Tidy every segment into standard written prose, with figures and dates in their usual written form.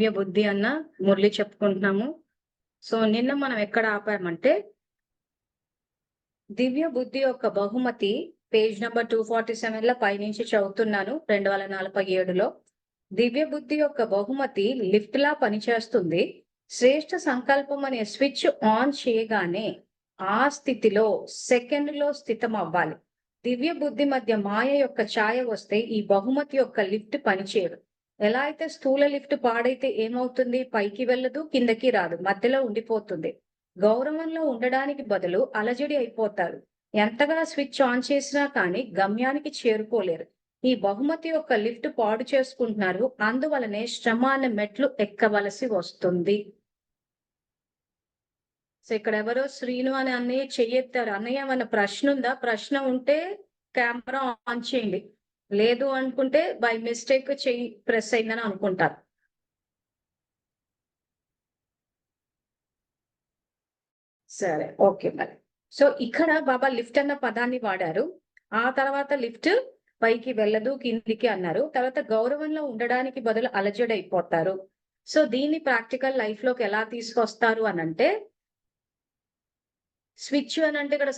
దివ్య బుద్ధి అన్న మురళి చెప్పుకుంటున్నాము. సో నిన్న మనం ఎక్కడ ఆపామంటే దివ్య బుద్ధి యొక్క బహుమతి పేజ్ నెంబర్ 247 లో పైనుంచి చదువుతున్నాను. 2047లో దివ్య బుద్ధి యొక్క బహుమతి లిఫ్ట్ లా పనిచేస్తుంది. శ్రేష్ఠ సంకల్పం అనే స్విచ్ ఆన్ చేయగానే ఆ స్థితిలో సెకండ్లో స్థితం అవ్వాలి. దివ్య బుద్ధి మధ్య మాయ యొక్క ఛాయ వస్తే ఈ బహుమతి యొక్క లిఫ్ట్ పనిచేయదు. ఎలా అయితే స్థూల లిఫ్ట్ పాడైతే ఏమవుతుంది? పైకి వెళ్ళదు, కిందకి రాదు, మధ్యలో ఉండిపోతుంది. గౌరవంలో ఉండడానికి బదులు అలజడి అయిపోతారు. ఎంతగా స్విచ్ ఆన్ చేసినా కానీ గమ్యానికి చేరుకోలేరు. ఈ బహుమతి యొక్క లిఫ్ట్ పాడు చేసుకుంటున్నారు. అందువలనే శ్రమ అనే మెట్లు ఎక్కవలసి వస్తుంది. సో ఇక్కడ ఎవరో శ్రీను అని అన్నయ్య చెయ్యెత్తారు. అన్నయ్య ఏమన్నా ప్రశ్న ఉందా? ప్రశ్న ఉంటే కెమెరా ఆన్ చేయండి, లేదు అనుకుంటే బై మిస్టేక్ చెయ్యి ప్రెస్ అయిందని అనుకుంటారు. సరే, ఓకే మరి. సో ఇక్కడ బాబా లిఫ్ట్ అన్న పదాన్ని వాడారు. ఆ తర్వాత లిఫ్ట్ పైకి వెళ్ళదు, కిందికి అన్నారు. తర్వాత గౌరవంలో ఉండడానికి బదులు అలజడైపోతారు. సో దీన్ని ప్రాక్టికల్ లైఫ్ లోకి ఎలా తీసుకొస్తారు అని అంటే, స్విచ్ అని అంటే ఇక్కడ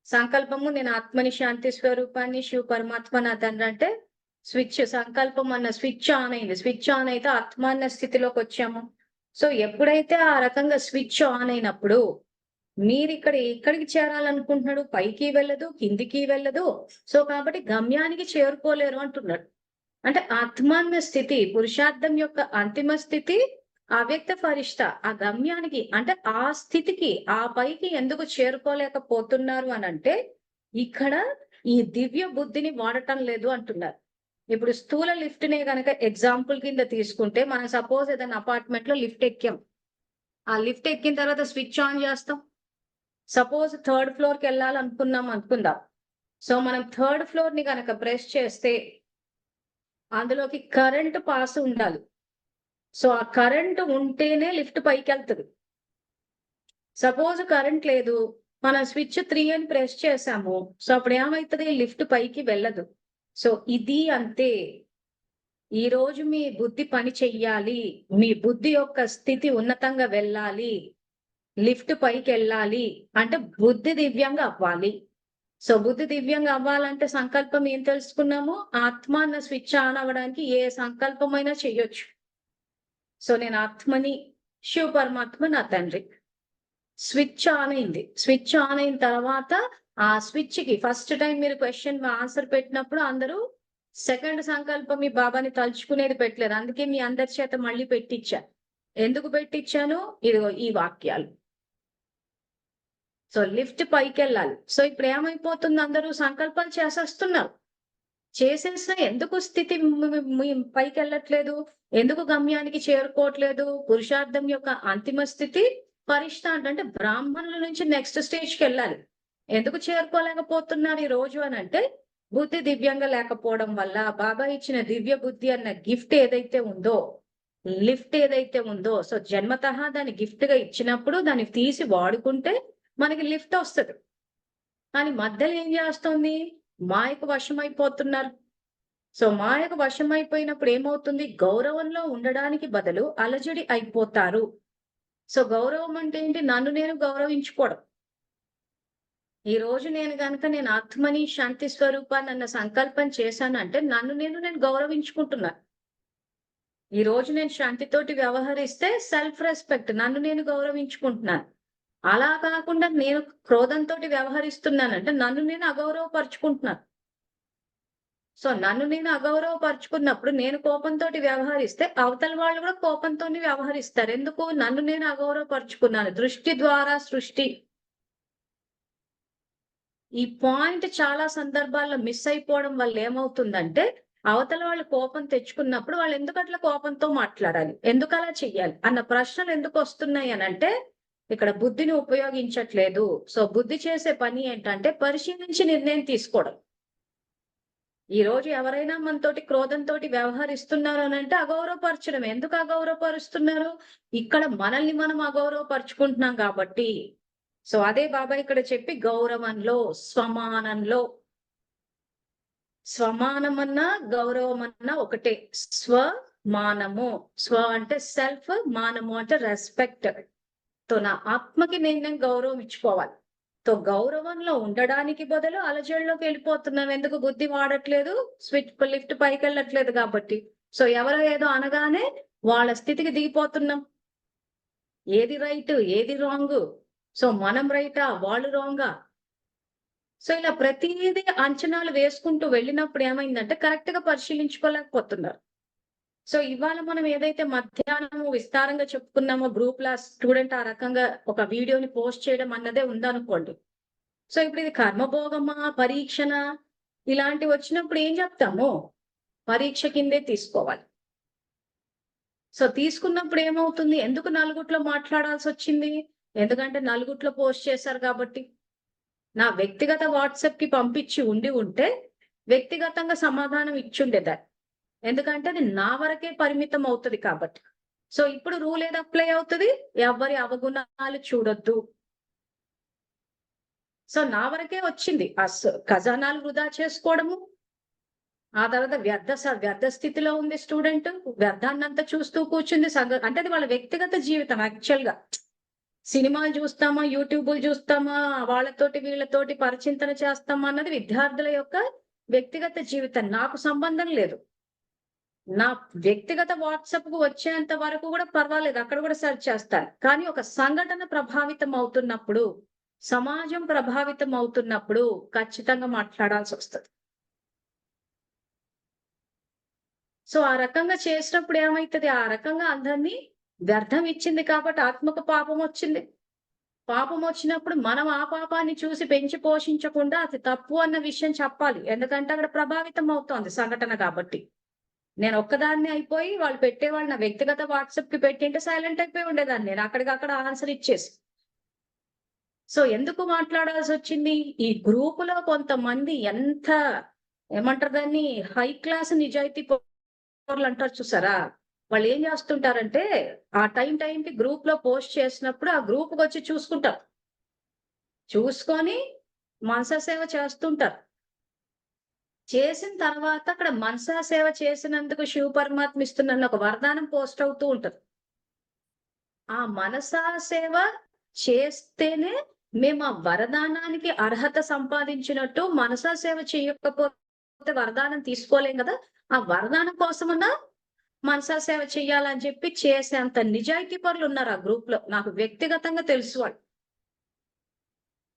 సంకల్పము నేను ఆత్మని, శాంతి స్వరూపాన్ని, శివ పరమాత్మ నా తండ్రి అంటే స్విచ్. సంకల్పం అన్న స్విచ్ ఆన్ అయింది. స్విచ్ ఆన్ అయితే ఆత్మ అన్న స్థితిలోకి వచ్చాము. సో ఎప్పుడైతే ఆ రకంగా స్విచ్ ఆన్ అయినప్పుడు మీరు ఇక్కడ ఎక్కడికి చేరాలనుకుంటున్నాడు? పైకి వెళ్ళదు, కిందికి వెళ్ళదు. సో కాబట్టి గమ్యానికి చేరుకోలేరు అంటున్నాడు. అంటే ఆత్మాన్న స్థితి, పురుషార్థం యొక్క అంతిమ స్థితి, అవ్యక్త ఫరిష్ట ఆ గమ్యానికి అంటే ఆ స్థితికి, ఆ పైకి ఎందుకు చేరుకోలేకపోతున్నారు అని అంటే, ఇక్కడ ఈ దివ్య బుద్ధిని వాడటం లేదు అంటున్నారు. ఇప్పుడు స్థూల లిఫ్ట్ నే కనుక ఎగ్జాంపుల్ కింద తీసుకుంటే, మనం సపోజ్ ఏదైనా అపార్ట్మెంట్ లో లిఫ్ట్ ఎక్కాం. ఆ లిఫ్ట్ ఎక్కిన తర్వాత స్విచ్ ఆన్ చేస్తాం. సపోజ్ 3rd ఫ్లోర్కి అనుకుందాం. సో మనం 3rd ఫ్లోర్ ని కనుక ప్రెస్ చేస్తే అందులోకి కరెంట్ పాస్ ఉండాలి. సో ఆ కరెంట్ ఉంటేనే లిఫ్ట్ పైకి వెళ్తుంది. సపోజ్ కరెంట్ లేదు, మనం స్విచ్ 3 అని ప్రెస్ చేసాము. సో అప్పుడు ఏమవుతుంది? లిఫ్ట్ పైకి వెళ్ళదు. సో ఇది అంతే. ఈ రోజు మీ బుద్ధి పని చెయ్యాలి. మీ బుద్ధి యొక్క స్థితి ఉన్నతంగా వెళ్ళాలి, లిఫ్ట్ పైకి వెళ్ళాలి అంటే బుద్ధి దివ్యంగా అవ్వాలి. సో బుద్ధి దివ్యంగా అవ్వాలంటే సంకల్పం ఏం తెలుసుకున్నాము? ఆత్మ అన్న స్విచ్ ఆన్ అవ్వడానికి ఏ సంకల్పమైనా చెయ్యొచ్చు. సో నేను ఆత్మని, శివ పరమాత్మ నా తండ్రి. స్విచ్ ఆన్ అయింది. స్విచ్ ఆన్ అయిన తర్వాత ఆ స్విచ్ కి ఫస్ట్ టైం మీరు క్వశ్చన్ ఆన్సర్ పెట్టినప్పుడు అందరూ సెకండ్ సంకల్పం మీ బాబాని తలుచుకునేది పెట్టలేదు. అందుకే మీ అందరి చేత మళ్ళీ పెట్టించా. ఎందుకు పెట్టించాను? ఇదిగో ఈ వాక్యాలు. సో లిఫ్ట్ పైకి వెళ్ళాలి. సో ఇప్పుడు ఏమైపోతుంది? అందరూ సంకల్పాలు చేసేస్తున్నారు. చేసేసిన ఎందుకు స్థితి పైకి వెళ్ళట్లేదు? ఎందుకు గమ్యానికి చేరుకోవట్లేదు? పురుషార్థం యొక్క అంతిమ స్థితి పరిష్ట అంటే బ్రాహ్మణుల నుంచి నెక్స్ట్ స్టేజ్కి వెళ్ళాలి. ఎందుకు చేరుకోలేకపోతున్నారు ఈ రోజు అని అంటే, బుద్ధి దివ్యంగా లేకపోవడం వల్ల. బాబా ఇచ్చిన దివ్య బుద్ధి అన్న గిఫ్ట్ ఏదైతే ఉందో, లిఫ్ట్ ఏదైతే ఉందో, సో జన్మతః దాన్ని గిఫ్ట్ గా ఇచ్చినప్పుడు దాన్ని తీసి వాడుకుంటే మనకి లిఫ్ట్ వస్తుంది. కానీ మధ్యలో ఏం చేస్తుంది? మాయకు వశమైపోతున్నారు. సో మాయకు వశమైపోయినప్పుడు ఏమవుతుంది? గౌరవంలో ఉండడానికి బదులు అలజడి అయిపోతారు. సో గౌరవం అంటే ఏంటి? నన్ను నేను గౌరవించుకోవడం. ఈ రోజు నేను ఆత్మని, శాంతి స్వరూపాన్ని అన్న సంకల్పం చేశానంటే నన్ను నేను గౌరవించుకుంటున్నాను. ఈ రోజు నేను శాంతితోటి వ్యవహరిస్తే సెల్ఫ్ రెస్పెక్ట్, నన్ను నేను గౌరవించుకుంటున్నాను. అలా కాకుండా నేను క్రోధంతో వ్యవహరిస్తున్నానంటే నన్ను నేను అగౌరవపరుచుకుంటున్నాను. సో నన్ను నేను అగౌరవపరుచుకున్నప్పుడు నేను కోపంతో వ్యవహరిస్తే అవతల వాళ్ళు కూడా కోపంతో వ్యవహరిస్తారు. ఎందుకు? నన్ను నేను అగౌరవపరుచుకున్నాను. దృష్టి ద్వారా సృష్టి. ఈ పాయింట్ చాలా సందర్భాల్లో మిస్ అయిపోవడం వల్ల ఏమవుతుందంటే, అవతల వాళ్ళు కోపం తెచ్చుకున్నప్పుడు వాళ్ళు ఎందుకు అట్లా కోపంతో మాట్లాడాలి, ఎందుకు అలా చెయ్యాలి అన్న ప్రశ్నలు ఎందుకు వస్తున్నాయి అని అంటే, ఇక్కడ బుద్ధిని ఉపయోగించట్లేదు. సో బుద్ధి చేసే పని ఏంటంటే పరిశీలించి నిర్ణయం తీసుకోవడం. ఈ రోజు ఎవరైనా మనతోటి క్రోధంతో వ్యవహరిస్తున్నారు అని అంటే అగౌరవపరచడం. ఎందుకు అగౌరవపరుస్తున్నారు? ఇక్కడ మనల్ని మనం అగౌరవపరుచుకుంటున్నాం కాబట్టి. సో అదే బాబా ఇక్కడ చెప్పి గౌరవంలో, స్వమానంలో, స్వమానమన్నా గౌరవమన్నా ఒకటే. స్వ మానము. స్వ అంటే సెల్ఫ్, మానము అంటే రెస్పెక్ట్. నా ఆత్మకి నేను గౌరవం ఇచ్చుకోవాలి. గౌరవంలో ఉండడానికి బదులు అలజడిలోకి వెళ్ళిపోతున్నాం. ఎందుకు బుద్ధి వాడట్లేదు, లిఫ్ట్ పైకెళ్ళట్లేదు కాబట్టి. ఎవరో ఏదో అనగానే వాళ్ళ స్థితికి దిగిపోతున్నాం. ఏది రైట్, ఏది రాంగ్? మనం రైటా, వాళ్ళు రాంగా? ఇలా ప్రతీదీ అంచనాలు వేసుకుంటూ వెళ్ళినప్పుడు ఏమైందంటే కరెక్ట్ గా పరిశీలించుకోలేకపోతున్నారు. ఇవాళ మనం ఏదైతే మధ్యాహ్నం విస్తారంగా చెప్పుకున్నామో గ్రూప్‌ల స్టూడెంట్ ఆ రకంగా ఒక వీడియోని పోస్ట్ చేయడం అన్నదే ఉందనుకోండి. ఇప్పుడు ఇది కర్మభోగమా, పరీక్షనా ఇలాంటివి వచ్చినప్పుడు ఏం చెప్తాము? పరీక్ష కిందే తీసుకోవాలి. తీసుకున్నప్పుడు ఏమవుతుంది? ఎందుకు నలుగుట్లో మాట్లాడాల్సొచ్చింది? ఎందుకంటే నలుగుట్లో పోస్ట్ చేశారు కాబట్టి. నా వ్యక్తిగత వాట్సాప్‌కి పంపించి ఉంటే వ్యక్తిగతంగా సమాధానం ఇచ్చుండేదాన్ని. ఎందుకంటే అది నా వరకే పరిమితం అవుతది కాబట్టి. ఇప్పుడు రూల్ ఏది అప్లై అవుతది? ఎవ్వరి అవగుణాలు చూడొద్దు. నా వరకే వచ్చింది. ఖజానాలు వృధా చేసుకోవడము. ఆ తర్వాత వ్యర్థ స్థితిలో ఉంది స్టూడెంట్. వ్యర్థాన్నంతా చూస్తూ కూర్చుంది. అంటే అది వాళ్ళ వ్యక్తిగత జీవితం యాక్చువల్‌గా. సినిమాలు చూస్తామా, యూట్యూబులు చూస్తామా, వాళ్ళతోటి వీళ్ళతోటి పరిచింతన చేస్తామా అన్నది విద్యార్థుల యొక్క వ్యక్తిగత జీవితం. నాకు సంబంధం లేదు. నా వ్యక్తిగత వాట్సాప్‌కు వచ్చేంత వరకు కూడా పర్వాలేదు. అక్కడ కూడా సెర్చ్ చేస్తాను. కానీ ఒక సంఘటన ప్రభావితం అవుతున్నప్పుడు, సమాజం ప్రభావితం అవుతున్నప్పుడు ఖచ్చితంగా మాట్లాడాల్సొస్తది. ఆ రకంగా చేసినప్పుడు ఏమైతది? ఆ రకంగా అందరిని వ్యర్థం ఇచ్చింది కాబట్టి ఆత్మకు పాపమొచ్చింది. పాపమొచ్చినప్పుడు మనం ఆ పాపాన్ని చూసి పెంచి పోషించకుండా అది తప్పు అన్న విషయం చెప్పాలి. ఎందుకంటే అక్కడ ప్రభావితం అవుతోంది సంఘటన కాబట్టి. నేను ఒక్కదాన్నే అయిపోయి వాళ్ళు పెట్టేవాళ్ళు నా వ్యక్తిగత వాట్సాప్‌కి పెట్టింటే సైలెంట్ అయిపోయి ఉండేదాన్ని. నేను అక్కడికక్కడ ఆన్సర్ ఇచ్చేసి. ఎందుకు మాట్లాడాల్సొచ్చింది? ఈ గ్రూప్‌లో కొంతమంది ఎంత ఏమంటారు దాన్ని హై క్లాస్ నిజాయితీ పరులంటారు చూసారా? వాళ్ళేం జేస్తుంటారంటే, ఆ టైంకి గ్రూప్‌లో పోస్ట్ చేసినప్పుడు ఆ గ్రూప్‌కొచ్చి చూసుకుంటారు. చూసుకొని మనసా సేవ చేస్తుంటారు. చేసిన తర్వాత అక్కడ మనసా సేవ చేసినందుకు శివ పరమాత్మ ఇస్తున్న ఒక వరదానం పోస్ట్ అవుతూ ఉంటది. ఆ మనసా సేవ చేస్తేనే మేము ఆ వరదానానికి అర్హత సంపాదించినట్టు, మనసా సేవ చేయకపోతే వరదానం తీసుకోలేం గదా! ఆ వరదానం కోసమన్నా మనసా సేవ చెయ్యాలని చెప్పి చేసేంత నిజాయితీ పరులున్నారు ఆ గ్రూప్‌లో. నాకు వ్యక్తిగతంగా తెలుసు వాళ్ళు.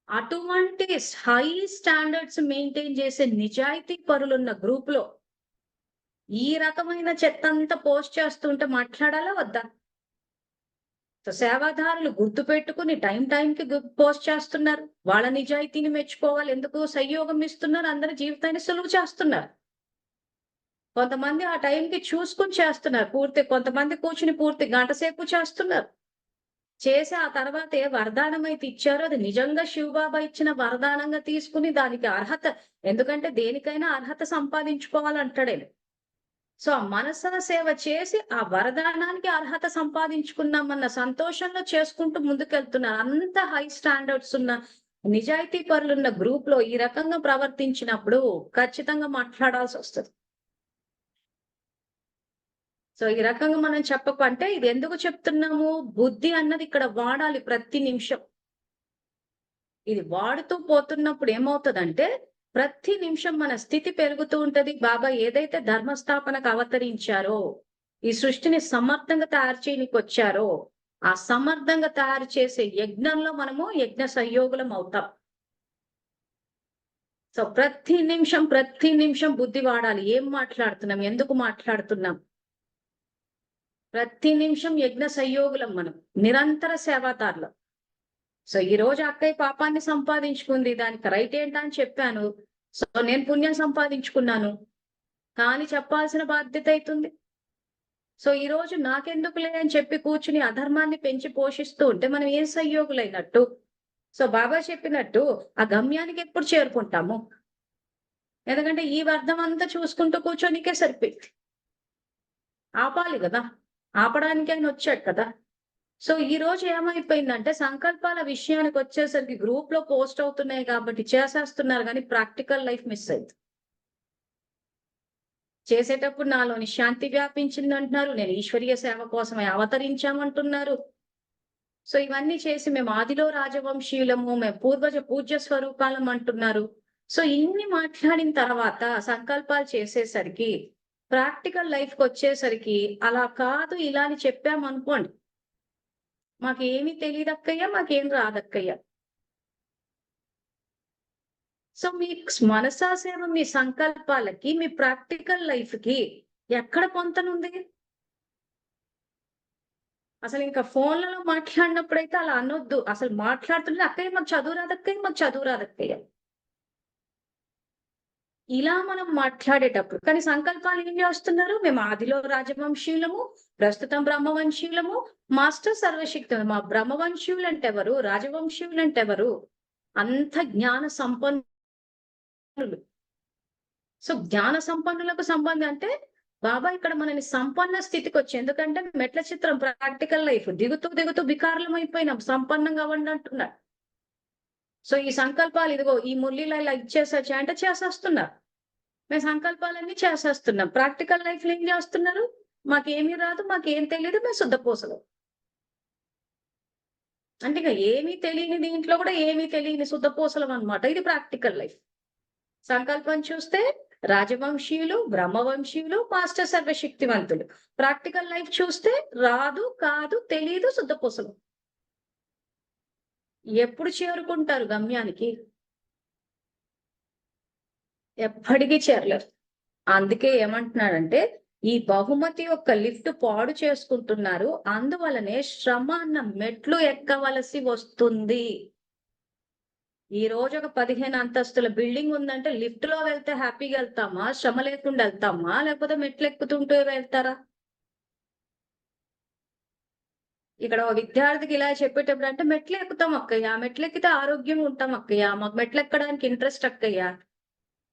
అటువంటి హై స్టాండర్డ్స్ మెయింటైన్ చేసే నిజాయితీ పరులున్న గ్రూప్‌లో ఈ రకమైన చెత్తంతా పోస్ట్ చేస్తుంటే మాట్లాడాలా వద్దా? సేవాదారులు గుర్తుపెట్టుకొని టైంకి పోస్ట్ చేస్తున్నారు. వాళ్ళ నిజాయితీని మెచ్చుకోవాలి. ఎందుకు సంయోగం ఇస్తున్నారు. అందరి జీవితాన్ని సులువు చేస్తున్నారు. కొంతమంది ఆ టైంకి చూసుకొని చేస్తున్నారు. కొంతమంది కూర్చొని పూర్తి గంట సేపు చేస్తున్నారు. చేసి ఆ తర్వాత ఏ వరదానం అయితే ఇచ్చారో అది నిజంగా శివబాబా ఇచ్చిన వరదానంగా తీసుకుని దానికి అర్హత ఎందుకంటే దేనికైనా అర్హత సంపాదించుకోవాలంటాడాయన. ఆ మనసా సేవ చేసి ఆ వరదానానికి అర్హత సంపాదించుకున్నామన్న సంతోషంలో చేసుకుంటూ ముందుకెళ్తున్నారు. అంత హై స్టాండర్డ్స్ ఉన్న నిజాయితీ పరులున్న గ్రూప్‌లో ఈ రకంగా ప్రవర్తించినప్పుడు ఖచ్చితంగా మాట్లాడాల్సొస్తది. ఈ రకంగా మనం చెప్పకంటే ఇది ఎందుకు చెప్తున్నాము? బుద్ధి అన్నది ఇక్కడ వాడాలి ప్రతి నిమిషం. ఇది వాడుతూ పోతున్నప్పుడు ఏమవుతదంటే, ప్రతి నిమిషం మన స్థితి పెరుగుతూ ఉంటది. బాబా ఏదైతే ధర్మస్థాపనకు అవతరించారో, ఈ సృష్టిని సమర్థంగా తయారు చేయనీకొచ్చారో, ఆ సమర్థంగా తయారు చేసే యజ్ఞంలో మనము యజ్ఞ సంయోగులం అవుతాం. ప్రతి నిమిషం బుద్ధి వాడాలి. ఏం మాట్లాడుతున్నాం? ఎందుకు మాట్లాడుతున్నాం? ప్రతి నిమిషం యజ్ఞ సంయోగులం మనం. నిరంతర సేవాదారులం. ఈరోజు అక్కయ్య పాపాన్ని సంపాదించుకుంది. దానికి రైట్ ఏంటని చెప్పాను. నేను పుణ్యం సంపాదించుకున్నాను. కానీ చెప్పాల్సిన బాధ్యత అయితుంది. ఈరోజు నాకెందుకులే అని చెప్పి కూర్చుని అధర్మాన్ని పెంచి పోషిస్తూ ఉంటే మనం ఏం సంయోగులైనట్టు? బాబా చెప్పినట్టు ఆ గమ్యానికి ఎప్పుడు చేరుకుంటాము? ఎందుకంటే ఈ వర్ధం అంతా చూసుకుంటూ కూర్చోనికే సరిపోయింది. ఆపాలి గదా! ఆపడానికి ఆయన వచ్చాడు కదా! ఈరోజు ఏమైపోయిందంటే సంకల్పాల విషయానికొచ్చేసరికి గ్రూప్‌లో పోస్ట్ అవుతున్నాయి కాబట్టి చేసేస్తున్నారు గానీ ప్రాక్టికల్ లైఫ్ మిస్ అయింది. చేసేటప్పుడు నాలోని శాంతి వ్యాపించింది అంటున్నారు. నేను ఈశ్వరీయ సేవ కోసమే అవతరించామంటున్నారు. సో ఇవన్నీ చేసి మేము ఆదిలో రాజవంశీయులము, మేము పూర్వజ పూజ్య స్వరూపాలం అంటున్నారు. సో ఇన్ని మాట్లాడిన తర్వాత సంకల్పాలు చేసేసరికి ప్రాక్టికల్ లైఫ్‌కొచ్చేసరికి అలా కాదు ఇలా అని చెప్పామనుకోండి. మాకేమీ తెలీదక్కయ్య, మాకేం రాదక్కయ్య. సో మీ మనసా సేవ, మీ సంకల్పాలకి, మీ ప్రాక్టికల్ లైఫ్‌కి ఎక్కడ పొంతనుంది? అసలింకా ఫోన్‌లలో మాట్లాడినప్పుడైతే అలా అనొద్దు. అసలు మాట్లాడుతుంటే "అక్కయ్య మాకు చదువు రాదక్కయ్య, మాకు చదువు రాదక్కయ్య." ఇలా మనం మాట్లాడేటప్పుడు కానీ సంకల్పాలు ఏం చేస్తున్నారు? మేము ఆదిలో రాజవంశీయులము, ప్రస్తుతం బ్రహ్మవంశీయులము, మాస్టర్ సర్వశక్తులు. మా బ్రహ్మవంశీయులంటే ఎవరు? రాజవంశీయులంటే ఎవరు? అంత జ్ఞాన సంపన్నులు. సో జ్ఞాన సంపన్నులకు సంబంధం అంటే బాబా ఇక్కడ మనని సంపన్న స్థితికొచ్చి ఎందుకంటే మెట్ల చిత్రం ప్రాక్టికల్ లైఫ్ దిగుతూ దిగుతూ వికారులం అయిపోయినాం సంపన్నంగా అవ్వండి అంటున్నాడు. సో ఈ సంకల్పాలు ఇదిగో ఈ మురళిలో ఇలా ఇచ్చేసొచ్చా అంటే చేసేస్తున్నారు. మేము సంకల్పాలన్నీ చేసేస్తున్నాం. ప్రాక్టికల్ లైఫ్ లో ఏం చేస్తున్నారు? మాకేమీ రాదు, మాకేం తెలియదు, మేము శుద్ధపూసలు. అంటే ఇక ఏమీ తెలియని దీంట్లో కూడా ఏమీ తెలియని శుద్ధపూసలం అన్నమాట. ఇది ప్రాక్టికల్ లైఫ్. సంకల్పం చూస్తే రాజవంశీయులు, బ్రహ్మవంశీయులు, మాస్టర్ సర్వశక్తివంతులు. ప్రాక్టికల్ లైఫ్ చూస్తే రాదు, కాదు, తెలీదు, శుద్ధపూసలు. ఎప్పుడు చేరుకుంటారు గమ్యానికి? ఎప్పటికీ చేరలేరు. అందుకే ఏమంటున్నాడంటే ఈ బహుమతి యొక్క లిఫ్ట్ పాడు చేసుకుంటున్నారు. అందువలనే శ్రమ అన్న మెట్లు ఎక్కవలసి వస్తుంది. ఈ రోజు ఒక 15 అంతస్తుల బిల్డింగ్ ఉందంటే లిఫ్ట్ లో వెళ్తే హ్యాపీగా వెళ్తామా? శ్రమ లేకుండా వెళ్తామా? లేకపోతే మెట్లు ఎక్కుతుంటూ వెళ్తారా? ఇక్కడ ఓ విద్యార్థికి ఇలా చెప్పేటప్పుడు అంటే మెట్లు ఎక్కుతాం అక్కయ్య, మెట్లు ఎక్కితే ఆరోగ్యంగా ఉంటాం అక్కయ్య, మాకు మెట్లు ఎక్కడానికి ఇంట్రెస్ట్ అక్కయ్య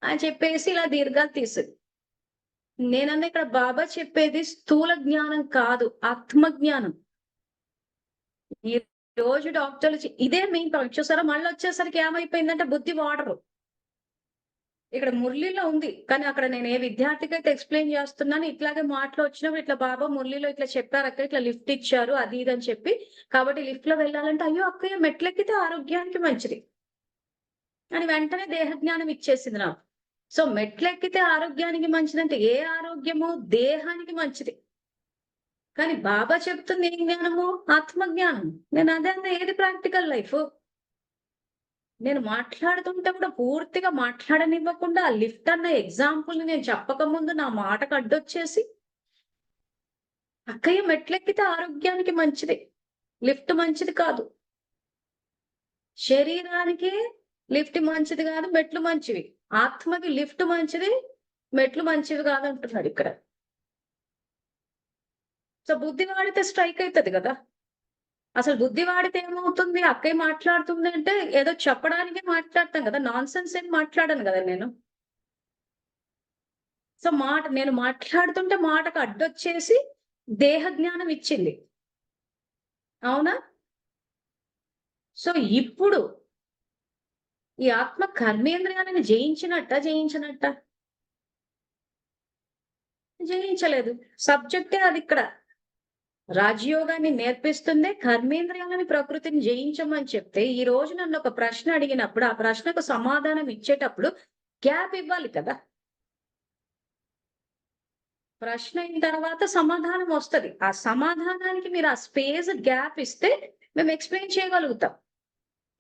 అని చెప్పేసి ఇలా దీర్ఘాలు తీసేది. నేనన్నా ఇక్కడ బాబా చెప్పేది స్థూల జ్ఞానం కాదు, ఆత్మ జ్ఞానం. ఈ రోజు డాక్టర్లు ఇదే మెయిన్ పాయింట్ చూసారా? మళ్ళీ వచ్చేసరికి ఏమైపోయిందంటే బుద్ధి వాడరు. ఇక్కడ మురళిలో ఉంది. కానీ అక్కడ నేను ఏ విద్యార్థికి అయితే ఎక్స్‌ప్లెయిన్ చేస్తున్నానో ఇట్లాగే మాటలు వచ్చినప్పుడు ఇట్లా బాబా మురళిలో ఇట్లా చెప్పారక్క, ఇట్లా లిఫ్ట్ ఇచ్చారు అది ఇది అని చెప్పి. కాబట్టి లిఫ్ట్‌లో వెళ్ళాలంటే అయ్యో! అక్కయ్య మెట్లెక్కితే ఆరోగ్యానికి మంచిది. అని వెంటనే దేహజ్ఞానం ఇచ్చేసింది నాకు. సో మెట్లెక్కితే ఆరోగ్యానికి మంచిదంటే ఏ ఆరోగ్యము? దేహానికి మంచిది. కానీ బాబా చెప్తుంది ఏం జ్ఞానము? ఆత్మ జ్ఞానం. నేను అదే అన్నా ఏది ప్రాక్టికల్ లైఫ్? నేను మాట్లాడుతుంటే కూడా పూర్తిగా మాట్లాడనివ్వకుండా ఆ లిఫ్ట్ అన్న ఎగ్జాంపుల్‌ని నేను చెప్పకముందు నా మాటకు అడ్డొచ్చేసి, "అక్కయ్య మెట్లెక్కితే ఆరోగ్యానికి మంచిది. లిఫ్ట్ మంచిది కాదు. శరీరానికి లిఫ్ట్ మంచిది కాదు, మెట్లు మంచివి. ఆత్మకి లిఫ్ట్ మంచిది, మెట్లు మంచివి కాదంటున్నాడు ఇక్కడ." సో బుద్ధి వాడితే స్ట్రైక్ అయితది కదా! అసలు బుద్ధి వాడితే ఏమవుతుంది? అక్కయ్య మాట్లాడుతుంది అంటే ఏదో చెప్పడానికే మాట్లాడతాం కదా! నాన్‌సెన్స్ ఏం మాట్లాడను కదా నేను. సో నేను మాట్లాడుతుంటే మాటకు అడ్డొచ్చేసి దేహ జ్ఞానం ఇచ్చింది. అవునా? సో ఇప్పుడు ఈ ఆత్మ కర్మేంద్రియాలను జయించినట్టా? జయించనట్టా? జయించలేదు. సబ్జెక్టే అదిక్కడ. రాజయోగాన్ని నేర్పిస్తుందే కర్మేంద్రియాలని ప్రకృతిని జయించమని చెప్తే, ఈ రోజు నన్ను ఒక ప్రశ్న అడిగినప్పుడు, ఆ ప్రశ్నకు సమాధానం ఇచ్చేటప్పుడు గ్యాప్ ఇవ్వాలి కదా! ప్రశ్న అయిన తర్వాత సమాధానం వస్తది. ఆ సమాధానానికి మీరు ఆ స్పేస్ గ్యాప్ ఇస్తే మేము ఎక్స్‌ప్లెయిన్ చేయగలుగుతాం.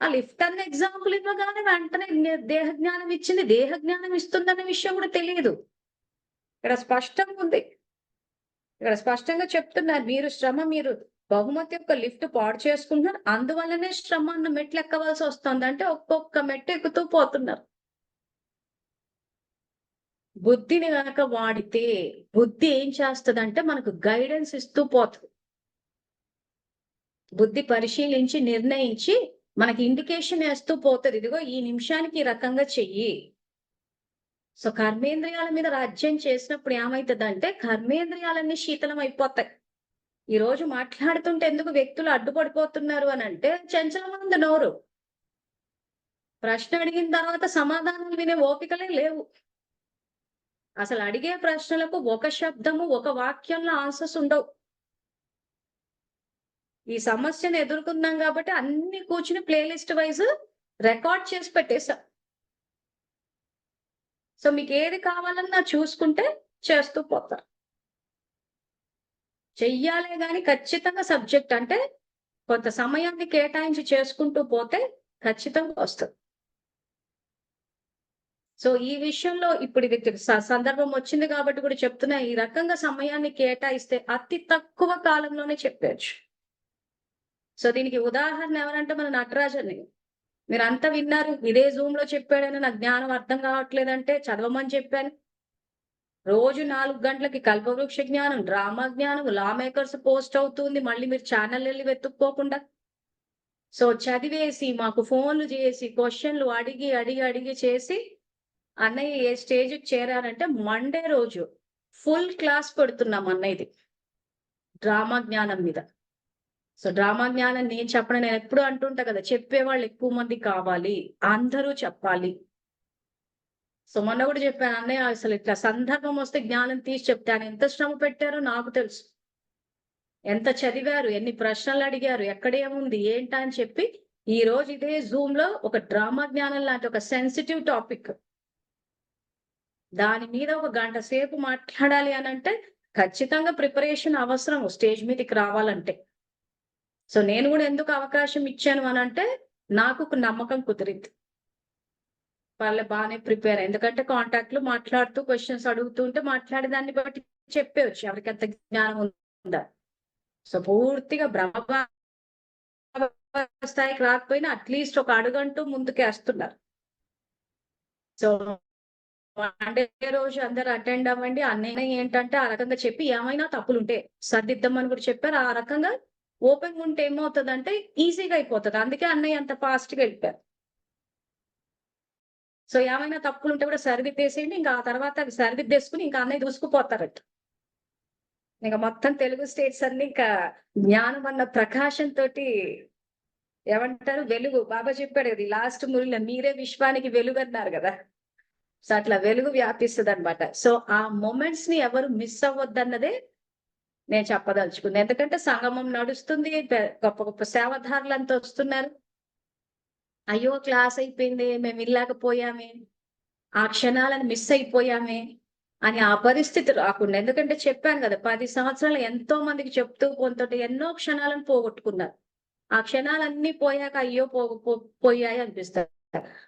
ఆ లిఫ్ట్ అన్న ఎగ్జాంపుల్ ఇవ్వగానే వెంటనే దేహ జ్ఞానం ఇచ్చింది. దేహ జ్ఞానం ఇస్తుందన్న విషయం కూడా తెలీదు. ఇక్కడ స్పష్టంగా ఉంది. ఇక్కడ స్పష్టంగా చెప్తున్నారు. మీరు బహుమతి యొక్క లిఫ్ట్ పాడు చేసుకుంటున్నారు. అందువల్లనే శ్రమ అన్న మెట్లు ఎక్కవలసి వస్తుంది. అంటే ఒక్కొక్క మెట్టు ఎక్కుతూ పోతున్నారు. బుద్ధిని గనక వాడితే బుద్ధి ఏం చేస్తదంటే మనకు గైడెన్స్ ఇస్తూ పోతది. బుద్ధి పరిశీలించి, నిర్ణయించి మనకి ఇండికేషన్ ఏస్తూ పోతది. ఇదిగో ఈ నిమిషానికి ఈ రకంగా చెయ్యి. సో కర్మేంద్రియాల మీద రాజ్యం చేసినప్పుడు ఏమైతదంటే కర్మేంద్రియాలన్నీ శీతలం అయిపోతాయి. ఈ రోజు మాట్లాడుతుంటే ఎందుకు వ్యక్తులు అడ్డుపడిపోతున్నారు అనంటే చంచలమైంది నోరు. ప్రశ్న అడిగిన తర్వాత సమాధానాలు వినే ఓపికలే లేవు. అసలు అడిగే ప్రశ్నలకు ఒక శబ్దము, ఒక వాక్యంలో ఆన్సర్స్ ఉండవు. ఈ సమస్యను ఎదుర్కొన్నాం కాబట్టి అన్ని కూర్చుని ప్లేలిస్ట్ వైస్ రికార్డ్ చేసి పెట్టేసాం. సో మీకు ఏది కావాలన్నా చూసుకుంటే చేస్తూ పోతారు. చెయ్యాలే గాని ఖచ్చితంగా సబ్జెక్ట్ అంటే కొంత సమయాన్ని కేటాయించి చేసుకుంటూ పోతే ఖచ్చితంగా వస్తది. సో ఈ విషయంలో ఇప్పుడు ఇది సందర్భం వచ్చింది కాబట్టి కూడా చెప్తున్నా. ఈ రకంగా సమయాన్ని కేటాయిస్తే అతి తక్కువ కాలంలోనే చెప్పేయొచ్చు. సో దీనికి ఉదాహరణ ఎవరంటే మన నటరాజన్ని. మీరంతా విన్నారు. ఇదే జూమ్‌లో చెప్పాడని నాకు జ్ఞానం అర్థం కావట్లేదంటే చదవమని చెప్పాను. రోజు 4 గంటలకి కల్పవృక్ష జ్ఞానం, డ్రామా జ్ఞానం, లా మేకర్స్ పోస్ట్ అవుతుంది. మళ్ళీ మీరు ఛానల్ వెతుక్కోకుండా. సో చదివేసి, మాకు ఫోన్‌లు చేసి, క్వెషన్‌లు అడిగి చేసి అన్నయ్య ఏ స్టేజ్‌కి చేరారంటే మండే రోజు ఫుల్ క్లాస్ పెడుతున్నాం అన్నయ్యది. డ్రామా జ్ఞానం మీద. సో డ్రామా జ్ఞానం నేను చెప్పను. నేనెప్పుడూ అంటుంటా కదా! చెప్పేవాళ్ళు ఎక్కువ మంది కావాలి. అందరూ చెప్పాలి. సో మొన్న కూడా చెప్పాను. అన్నయ్య అసలు ఇట్లా సందర్భం వస్తే జ్ఞానం తీసి చెప్తే ఆయన ఎంత శ్రమ పెట్టారో నాకు తెలుసు. ఎంత చదివారు, ఎన్ని ప్రశ్నలు అడిగారు, ఎక్కడేముంది, ఏంటా అని చెప్పి ఈరోజు ఇదే జూమ్‌లో ఒక డ్రామా జ్ఞానం లాంటి ఒక సెన్సిటివ్ టాపిక్. దాని మీద ఒక గంట సేపు మాట్లాడాలి అనంటే ఖచ్చితంగా ప్రిపరేషన్ అవసరం స్టేజ్ మీదకి రావాలంటే. సో నేను కూడా ఎందుకు అవకాశం ఇచ్చాను అనంటే నాకు ఒక నమ్మకం కుదిరింది. వాళ్ళే బానే ప్రిపేర్ ఎందుకంటే కాంటాక్ట్‌లో మాట్లాడుతూ క్వెషన్స్ అడుగుతూ ఉంటే మాట్లాడే దాన్ని బట్టి చెప్పేయొచ్చు ఎవరికెంత జ్ఞానం ఉందా. సో పూర్తిగా స్థాయికి రాకపోయినా అట్‌లీస్ట్ ఒక అడుగంటూ ముందుకేస్తున్నారు. సో మండే రోజు అందరూ అటెండ్ అవ్వండి. అన్నయ్య ఏంటంటే ఆ రకంగా చెప్పి ఏమైనా తప్పులుంటే సరిదిద్దామని కూడా చెప్పారు. ఆ రకంగా ఓపెన్‌గా ఉంటే ఏమవుతదంటే ఈజీగా అయిపోతది. అందుకే అన్నయ్య అంత ఫాస్ట్‌గా ఎళ్ళిపోయారు. సో ఏమైనా తప్పులుంటే కూడా సరిదిద్దేసేయండి. ఇంకా ఆ తర్వాత అవి సరిదిద్దేసుకొని ఇంకా అన్నయ్య దూసుకుపోతారట. ఇంక మొత్తం తెలుగు స్టేట్స్ అన్నీ ఇంకా జ్ఞానం అన్న ప్రకాశంతోటి ఏమంటారు వెలుగు బాబా చెప్పాడు కదా! ఈ లాస్ట్ మురిలో మీరే విశ్వానికి వెలుగన్నారు గదా! సో అట్లా వెలుగు వ్యాపిస్తదనమాట. సో ఆ మొమెంట్స్‌ని ఎవరు మిస్ అవ్వద్దన్నదే నేను చెప్పదలుచుకుంది. ఎందుకంటే సంగమం నడుస్తుంది. గొప్ప గొప్ప సేవాదారులంతా వస్తున్నారు. అయ్యో! క్లాస్ అయిపోయింది. మేము వినలేకపోయామే. ఆ క్షణాలను మిస్ అయిపోయామే అని ఆ పరిస్థితి రాకుండా. ఎందుకంటే చెప్పాను గదా! 10 సంవత్సరాలు ఎంతో మందికి చెప్తూ కొంతటి ఎన్నో క్షణాలను పోగొట్టుకున్నారు. ఆ క్షణాలన్నీ పోయాక అయ్యో! పోయాయి అనిపిస్తది.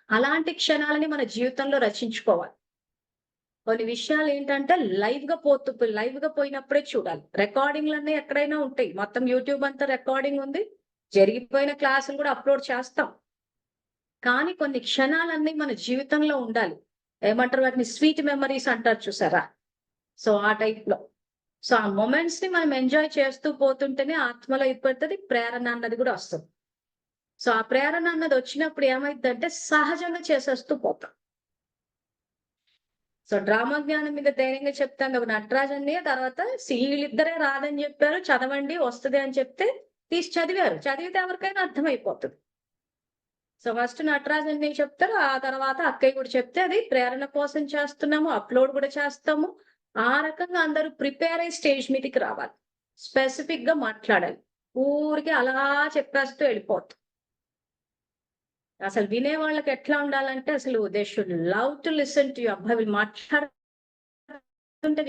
అలాంటి క్షణాలని మన జీవితంలో రచించుకోవాలి. కొన్ని విషయాలేంటంటే లైవ్‌గా పోయినప్పుడే చూడాలి. రికార్డింగ్‌లన్నీ ఎక్కడైనా ఉంటాయి. మొత్తం యూట్యూబ్ అంతా రికార్డింగ్ ఉంది. జరిగిపోయిన క్లాసులు కూడా అప్‌లోడ్ చేస్తాం. కానీ కొన్ని క్షణాలన్నీ మన జీవితంలో ఉండాలి. ఏమంటారు వాటిని స్వీట్ మెమోరీస్ అంటారు చూసారా? సో ఆ టైప్‌లో. సో ఆ మొమెంట్స్‌ని మనం ఎంజాయ్ చేస్తూ పోతుంటేనే ఆత్మలో ఏర్పడుతది. ప్రేరణ అన్నది కూడా వస్తది. సో ఆ ప్రేరణ అన్నది వచ్చినప్పుడు ఏమైద్దంటే సహజంగా చేసేస్తూ పోతాం. సో డ్రామా జ్ఞానం మీద ధైర్యంగా చెప్తాను. ఒక నటరాజ్ అన్నయ్య తర్వాత వీళ్ళిద్దరే రాదని చెప్పారు. చదవండి వస్తది అని చెప్తే తీసి చదివారు. చదివితే ఎవరికైనా అర్థమైపోతది. సో ఫస్ట్ నటరాజ్ అన్నయ్య చెప్తారు. ఆ తర్వాత అక్కయ్య కూడా చెప్తే అది ప్రేరణ కోసం చేస్తున్నాము. అప్‌లోడ్ కూడా చేస్తాము. ఆ రకంగా అందరూ ప్రిపేర్ అయ్యి స్టేజ్ మీదకి రావాలి. స్పెసిఫిక్‌గా మాట్లాడాలి. ఊరికే అలా చెప్పేస్తూ వెళ్ళిపోద్దు. అసలు వినే వాళ్ళకి ఎట్లా ఉండాలంటే అసలు they should love to listen to you. అబ్బా! వీళ్ళు మాట్లాడుతుంటే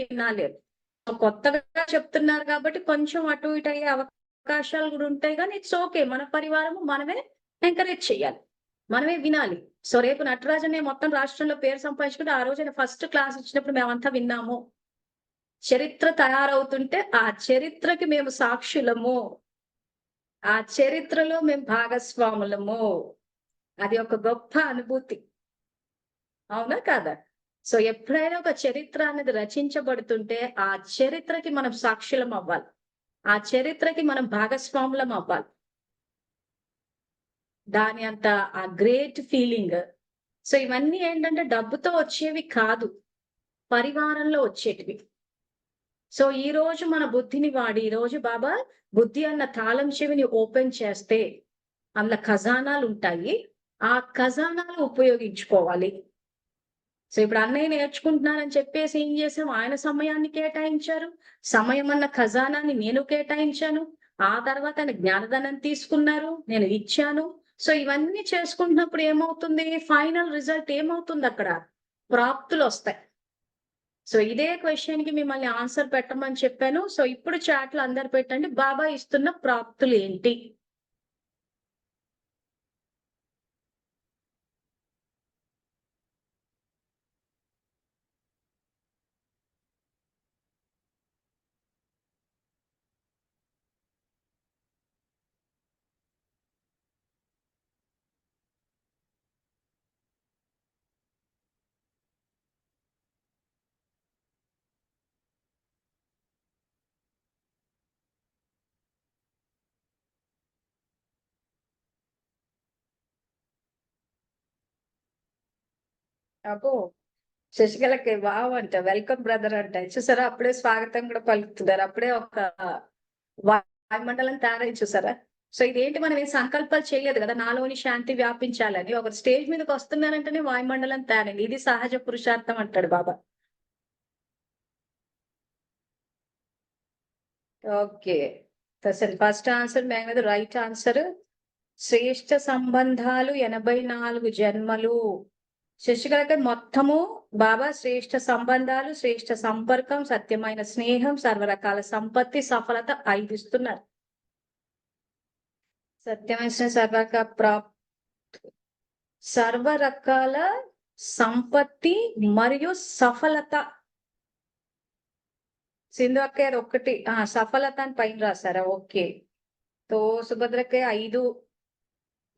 వినాలి అని. కొత్తగా చెప్తున్నారు కాబట్టి కొంచెం అటు ఇటు అయ్యే అవకాశాలు కూడా ఉంటాయి గానీ ఇట్స్ ఓకే. మన పరివారము మనమే ఎంకరేజ్ చేయాలి. మనమే వినాలి. సో రేపు నటరాజనే మొత్తం రాష్ట్రంలో పేరు సంపాదించుకుంటే ఆ రోజు ఆయన ఫస్ట్ క్లాస్ ఇచ్చినప్పుడు మేమంతా విన్నాము. చరిత్ర తయారవుతుంటే ఆ చరిత్రకి మేము సాక్షులము. ఆ చరిత్రలో మేము భాగస్వాములము. అది ఒక గొప్ప అనుభూతి. అవునా? కాదా? సో ఎప్పుడైనా ఒక చరిత్ర అనేది రచించబడుతుంటే, ఆ చరిత్రకి మనం సాక్షులం అవ్వాలి. ఆ చరిత్రకి మనం భాగస్వాములం అవ్వాలి. దాని అంత ఆ గ్రేట్ ఫీలింగ్. సో ఇవన్నీ ఏంటంటే డబ్బుతో వచ్చేవి కాదు. పరివారంలో వచ్చేటివి. సో ఈరోజు మన బుద్ధిని వాడి, ఈరోజు బాబా బుద్ధి అన్న తాళం చెవిని ఓపెన్ చేస్తే, అందులో ఖజానాలుంటాయి. ఆ ఖజానాలు ఉపయోగించుకోవాలి. సో ఇప్పుడు అన్నయ్య నేర్చుకుంటున్నానని చెప్పేసి ఏం చేసాం, ఆయన సమయాన్ని కేటాయించారు. సమయం అన్న ఖజానాన్ని నేను కేటాయించాను. ఆ తర్వాత ఆయన జ్ఞానదానం తీసుకున్నారు, నేను ఇచ్చాను. సో ఇవన్నీ చేసుకుంటున్నప్పుడు ఏమవుతుంది, ఫైనల్ రిజల్ట్ ఏమవుతుంది అక్కడ, ప్రాప్తులు వస్తాయి. సో ఇదే క్వశ్చన్ కి మిమ్మల్ని ఆన్సర్ పెట్టమని చెప్పాను. సో ఇప్పుడు చాట్ లో అందరు పెట్టండి, బాబా ఇస్తున్న ప్రాప్తులు ఏంటి. అబ్బో, శశికళకి వావ్ అంట, వెల్కమ్ బ్రదర్ అంట. చూసారా, అప్పుడే స్వాగతం కూడా పలుకుతున్నారు, అప్పుడే ఒక వాయుమండలం తయారై చూసారా. సో ఇదేంటి, మనం ఏం సంకల్పాలు చేయలేదు కదా నాలోని శాంతి వ్యాపించాలని. ఒక స్టేజ్ మీదకి వస్తున్నారంటేనే వాయుమండలం తయారైంది. ఇది సహజ పురుషార్థం అంటాడు బాబా. ఓకే, అసలు ఫస్ట్ ఆన్సర్ మేము రైట్ ఆన్సర్. శ్రేష్ఠ సంబంధాలు 84 జన్మలు. శశికళకి మొత్తము బాబా శ్రేష్ఠ సంబంధాలు, శ్రేష్ఠ సంపర్కం, సత్యమైన స్నేహం, సర్వరకాల సంపత్తి, సఫలత 5 ఇస్తున్నారు. సత్యమైన సర్వరకాల సంపత్తి మరియు సఫలత. సింధు అక్క అది ఒక్కటి సఫలత అని పైన రాశారా, ఓకే. తో సుభద్రకే 5,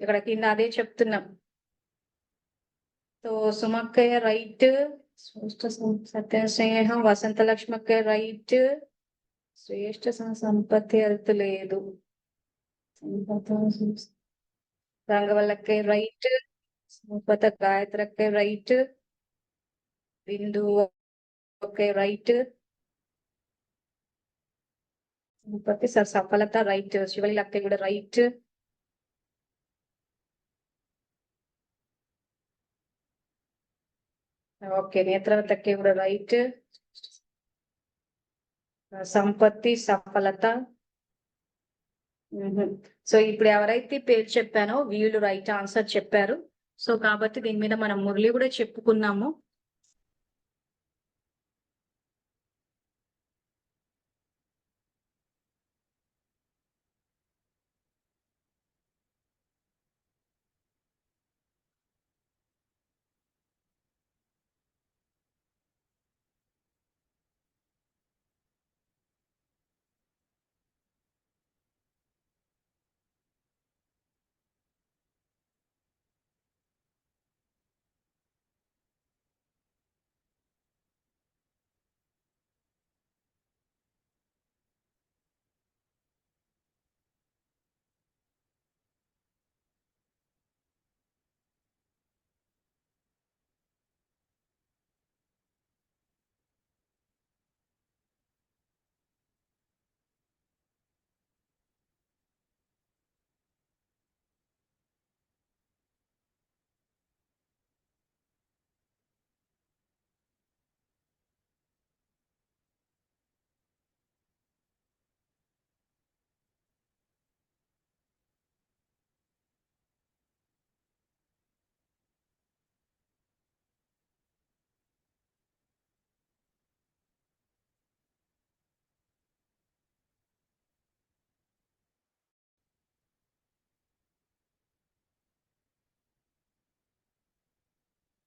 ఇక్కడ కింద అదే చెప్తున్నాం. తో సుమక్కయ్య రైట్, సత్య స్నేహం, వసంత లక్ష్మక్క రైట్, శ్రేష్ఠ సంపత్తి అర్థ లేదు, రంగవల్లకే రైట్, సంపత గాయత్రకే రైట్, బిందు ఓకే రైట్, సంపత్తి సఫలత రైట్, శివలి లక్క కూడా రైట్. ఓకే, నేత్రవతకి కూడా రైట్, సంపత్తి సఫలత. సో ఇప్పుడు ఎవరైతే పేరు చెప్పానో వీళ్ళు రైట్ ఆన్సర్ చెప్పారు. సో కాబట్టి దీని మీద మనం మురళి కూడా చెప్పుకున్నాము.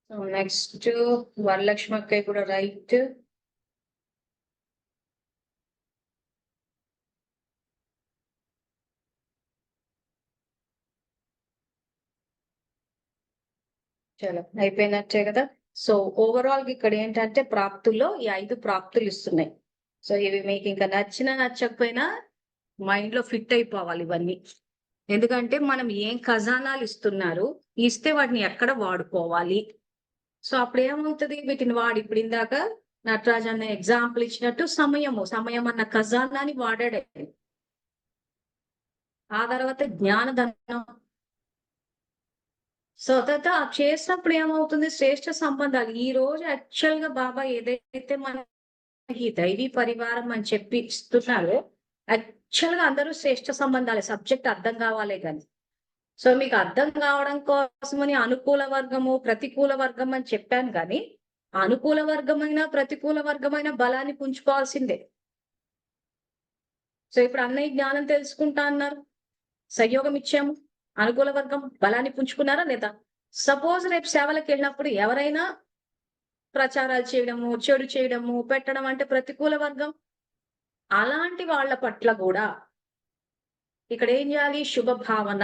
సో నెక్స్ట్ వరలక్ష్మి అక్కయ్య కూడా రైట్. చలో అయిపోయినట్టే కదా. సో ఓవరాల్ గా ఇక్కడ ఏంటంటే ప్రాప్తుల్లో ఈ 5 ప్రాప్తులు ఇస్తున్నాయి. సో ఇవి మీకు ఇంకా నచ్చినా నచ్చకపోయినా మైండ్ లో ఫిట్ అయిపోవాలి ఇవన్నీ. ఎందుకంటే మనం ఏం ఖజానాలు ఇస్తున్నారు, ఇస్తే వాటిని ఎక్కడ వాడుకోవాలి. సో అప్పుడు ఏమవుతుంది, వీటిని వాడి ఇప్పుడు ఇందాక నటరాజ్ అన్న ఎగ్జాంపుల్ ఇచ్చినట్టు సమయం అన్న ఖజానాన్ని వాడాడు. ఆ తర్వాత జ్ఞానధనం, సో తర్వాత చేసినప్పుడు ఏమవుతుంది, శ్రేష్ఠ సంబంధాలు ఈ రోజు యాక్చువల్ గా బాబా ఏదైతే మనకి దైవీ పరివారం అని చెప్పి ఇస్తున్నారో, యాక్చువల్ గా అందరూ శ్రేష్ఠ సంబంధాలే, సబ్జెక్ట్ అర్థం కావాలే కానీ. సో మీకు అర్థం కావడం కోసమని అనుకూల వర్గము ప్రతికూల వర్గం అని చెప్పాను కానీ, అనుకూల వర్గమైన ప్రతికూల వర్గమైన బలాన్ని పుంజుకోవాల్సిందే. సో ఇప్పుడు అన్నయ్య జ్ఞానం తెలుసుకుంటా అన్నారు, సంయోగం ఇచ్చాము, అనుకూల వర్గం బలాన్ని పుంజుకున్నారా లేదా? సపోజ్ రేపు సేవలకు వెళ్ళినప్పుడు ఎవరైనా ప్రచారాలు చేయడము, చెడు చేయడము, పెట్టడం అంటే ప్రతికూల వర్గం. అలాంటి వాళ్ళ పట్ల కూడా ఇక్కడ ఏం చేయాలి, శుభ భావన,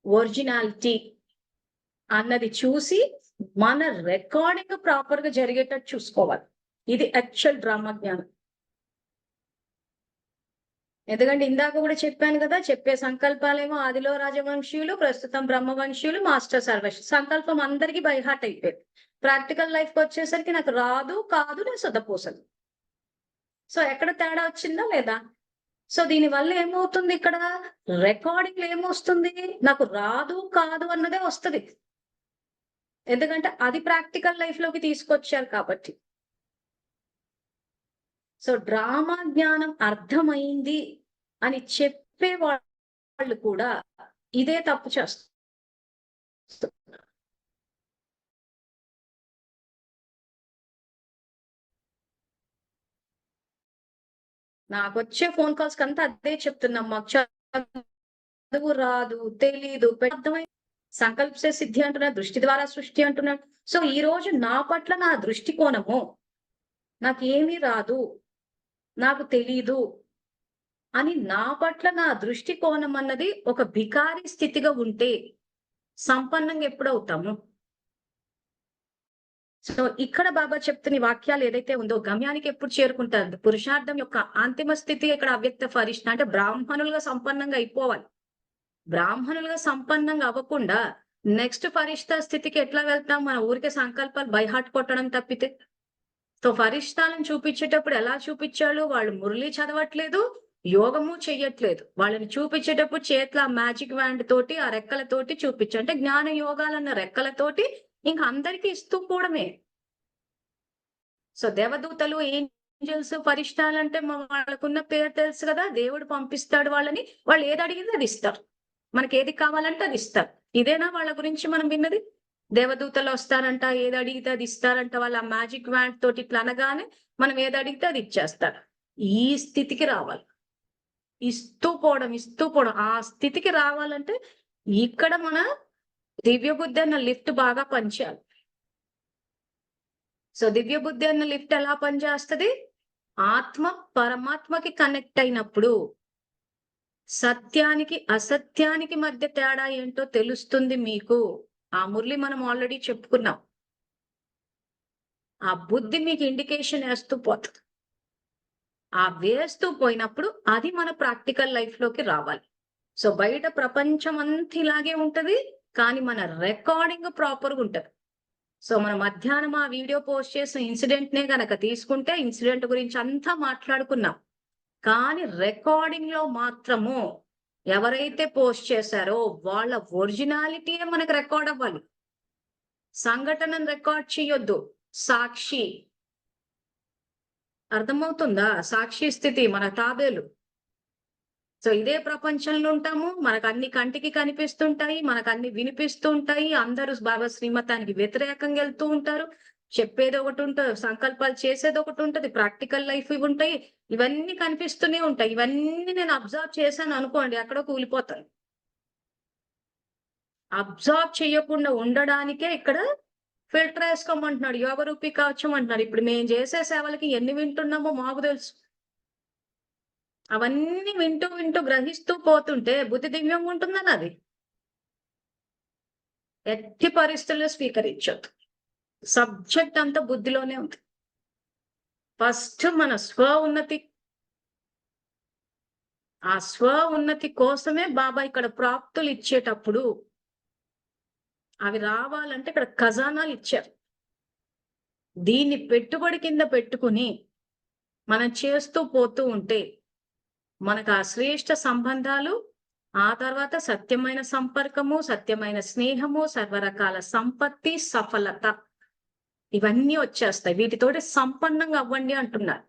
ఒరిజినాలిటీ అన్నది చూసి మన రికార్డింగ్ ప్రాపర్ గా జరిగేటట్టు చూసుకోవాలి. ఇది యాక్చువల్ డ్రామా జ్ఞానం. ఎందుకంటే ఇందాక కూడా చెప్పాను కదా, చెప్పే సంకల్పాలేమో ఆదిలో రాజవంశీయులు, ప్రస్తుతం బ్రహ్మవంశీయులు, మాస్టర్ సర్వశ్. సంకల్పం అందరికీ బై హార్ట్ అయిపోయింది. ప్రాక్టికల్ లైఫ్ కి వచ్చేసరికి నాకు రాదు కాదు, నేను సొద్దపోసలు. సో ఎక్కడ తేడా వచ్చిందా లేదా? సో దీని వల్ల ఏమవుతుంది, ఇక్కడ రికార్డింగ్ ఏమొస్తుంది, నాకు రాదు కాదు అన్నదే వస్తుంది. ఎందుకంటే అది ప్రాక్టికల్ లైఫ్ లోకి తీసుకొచ్చారు కాబట్టి. సో డ్రామా జ్ఞానం అర్థమైంది అని చెప్పే వాళ్ళు కూడా ఇదే తప్పు చేస్తారు. నాకు వచ్చే ఫోన్ కాల్స్ కంతా అదే చెప్తున్నాం, మాకు చదువు రాదు, తెలీదు, అర్థమై సంకల్పసే సిద్ధి అంటున్నాడు, దృష్టి ద్వారా సృష్టి అంటున్నాడు. సో ఈ రోజు నా పట్ల నా దృష్టికోణము, నాకేమీ రాదు, నాకు తెలీదు అని నా పట్ల నా దృష్టికోణం అన్నది ఒక భికారి స్థితిగా ఉంటే సంపన్నంగా ఎప్పుడవుతాము? సో ఇక్కడ బాబా చెప్తున్న వాక్యాలు ఏదైతే ఉందో, గమ్యానికి ఎప్పుడు చేరుకుంటారు, పురుషార్థం యొక్క అంతిమ స్థితి ఇక్కడ అవ్యక్త ఫరిష్ట అంటే బ్రాహ్మణులుగా సంపన్నంగా అయిపోవాలి. బ్రాహ్మణులుగా సంపన్నంగా అవ్వకుండా నెక్స్ట్ ఫరిష్ట స్థితికి ఎట్లా వెళ్తాం? మన ఊరికే సంకల్పాలు బైహార్ట్ కొట్టడం తప్పితే. సో ఫరిష్టాలను చూపించేటప్పుడు ఎలా చూపించాలో, వాళ్ళు మురళి చదవట్లేదు, యోగము చెయ్యట్లేదు. వాళ్ళని చూపించేటప్పుడు చేతుల మ్యాజిక్ వ్యాండ్ తోటి, ఆ రెక్కలతోటి చూపించు అంటే జ్ఞాన యోగాలన్న రెక్కలతోటి ఇంకా అందరికీ ఇస్తూ కూడమే. సో దేవదూతలు, ఏంజల్స్, ఫరిష్టాలంటే వాళ్ళకున్న పేరు తెలుసు కదా, దేవుడు పంపిస్తాడు వాళ్ళని, వాళ్ళు ఏది అడిగింది అది ఇస్తారు, మనకి ఏది కావాలంటే అది ఇస్తారు. ఇదేనా వాళ్ళ గురించి మనం విన్నది? దేవదూతలు వస్తారంట, ఏది అడిగితే అది ఇస్తారంట, వాళ్ళ మ్యాజిక్ వ్యాండ్ తోటి ఇట్లా అనగానే మనం ఏది అడిగితే అది ఇచ్చేస్తారు. ఈ స్థితికి రావాలి, ఇస్తూ పోవడం. ఆ స్థితికి రావాలంటే ఇక్కడ మన దివ్య బుద్ధి అన్న లిఫ్ట్ బాగా పనిచేయాలి. సో దివ్య బుద్ధి అన్న లిఫ్ట్ ఎలా పనిచేస్తుంది? ఆత్మ పరమాత్మకి కనెక్ట్ అయినప్పుడు సత్యానికి అసత్యానికి మధ్య తేడా ఏంటో తెలుస్తుంది మీకు. ఆ మురళి మనం ఆల్రెడీ చెప్పుకున్నాం. ఆ బుద్ధి మీకు ఇండికేషన్ వేస్తూ పోతుంది. ఆ వేస్తూ పోయినప్పుడు అది మన ప్రాక్టికల్ లైఫ్ లోకి రావాలి. సో బయట ప్రపంచం అంతా ఇలాగే ఉంటది, కానీ మన రికార్డింగ్ ప్రాపర్గా ఉంటది. సో మనం మధ్యాహ్నం ఆ వీడియో పోస్ట్ చేసిన ఇన్సిడెంట్ నే గనక తీసుకుంటే, ఇన్సిడెంట్ గురించి అంతా మాట్లాడుకున్నాం, కానీ రికార్డింగ్ లో మాత్రము ఎవరైతే పోస్ట్ చేశారో వాళ్ళ ఒరిజినాలిటీయే మనకు రికార్డ్ అవ్వాలి. సంఘటనను రికార్డ్ చేయొద్దు, సాక్షి. అర్థమవుతుందా? సాక్షి స్థితి మన తాబేలు. సో ఇదే ప్రపంచంలో ఉంటాము, మనకు అన్ని కంటికి కనిపిస్తుంటాయి, మనకు అన్ని వినిపిస్తూ ఉంటాయి, అందరూ బాబా శ్రీమతానికి వ్యతిరేకంగా వెళ్తూ ఉంటారు. చెప్పేది ఒకటి ఉంటుంది, సంకల్పాలు చేసేది ఒకటి ఉంటుంది, ప్రాక్టికల్ లైఫ్ ఇవి ఉంటాయి, ఇవన్నీ కనిపిస్తూనే ఉంటాయి. ఇవన్నీ నేను అబ్జర్వ్ చేశాను అనుకోండి, ఎక్కడో కూలిపోతాను. అబ్జర్వ్ చేయకుండా ఉండడానికే ఇక్కడ ఫిల్టర్ వేసుకోమంటున్నాడు, యోగ రూపీ కవచం అంటున్నాడు. ఇప్పుడు మేము చేసే సేవలకి ఎన్ని వింటున్నామో మాకు తెలుసు. అవన్నీ వింటూ వింటూ గ్రహిస్తూ పోతుంటే బుద్ధి దివ్యంగా ఉంటుందని అది ఎట్టి పరిస్థితుల్లో స్వీకరించొద్దు. సబ్జెక్ట్ అంతా బుద్ధిలోనే ఉంది. ఫస్ట్ మన స్వ ఉన్నతి, ఆ స్వ ఉన్నతి కోసమే బాబా ఇక్కడ ప్రాప్తులు ఇచ్చేటప్పుడు అవి రావాలంటే ఇక్కడ ఖజానాలు ఇచ్చారు. దీన్ని పెట్టుబడి కింద పెట్టుకుని మనం చేస్తూ పోతూ ఉంటే మనకు ఆ శ్రేష్ఠ సంబంధాలు ఆ తర్వాత సత్యమైన సంపర్కము, సత్యమైన స్నేహము, సర్వరకాల సంపత్తి, సఫలత ఇవన్నీ వచ్చేస్తాయి. వీటితోటి సంపన్నంగా అవ్వండి అంటున్నారు.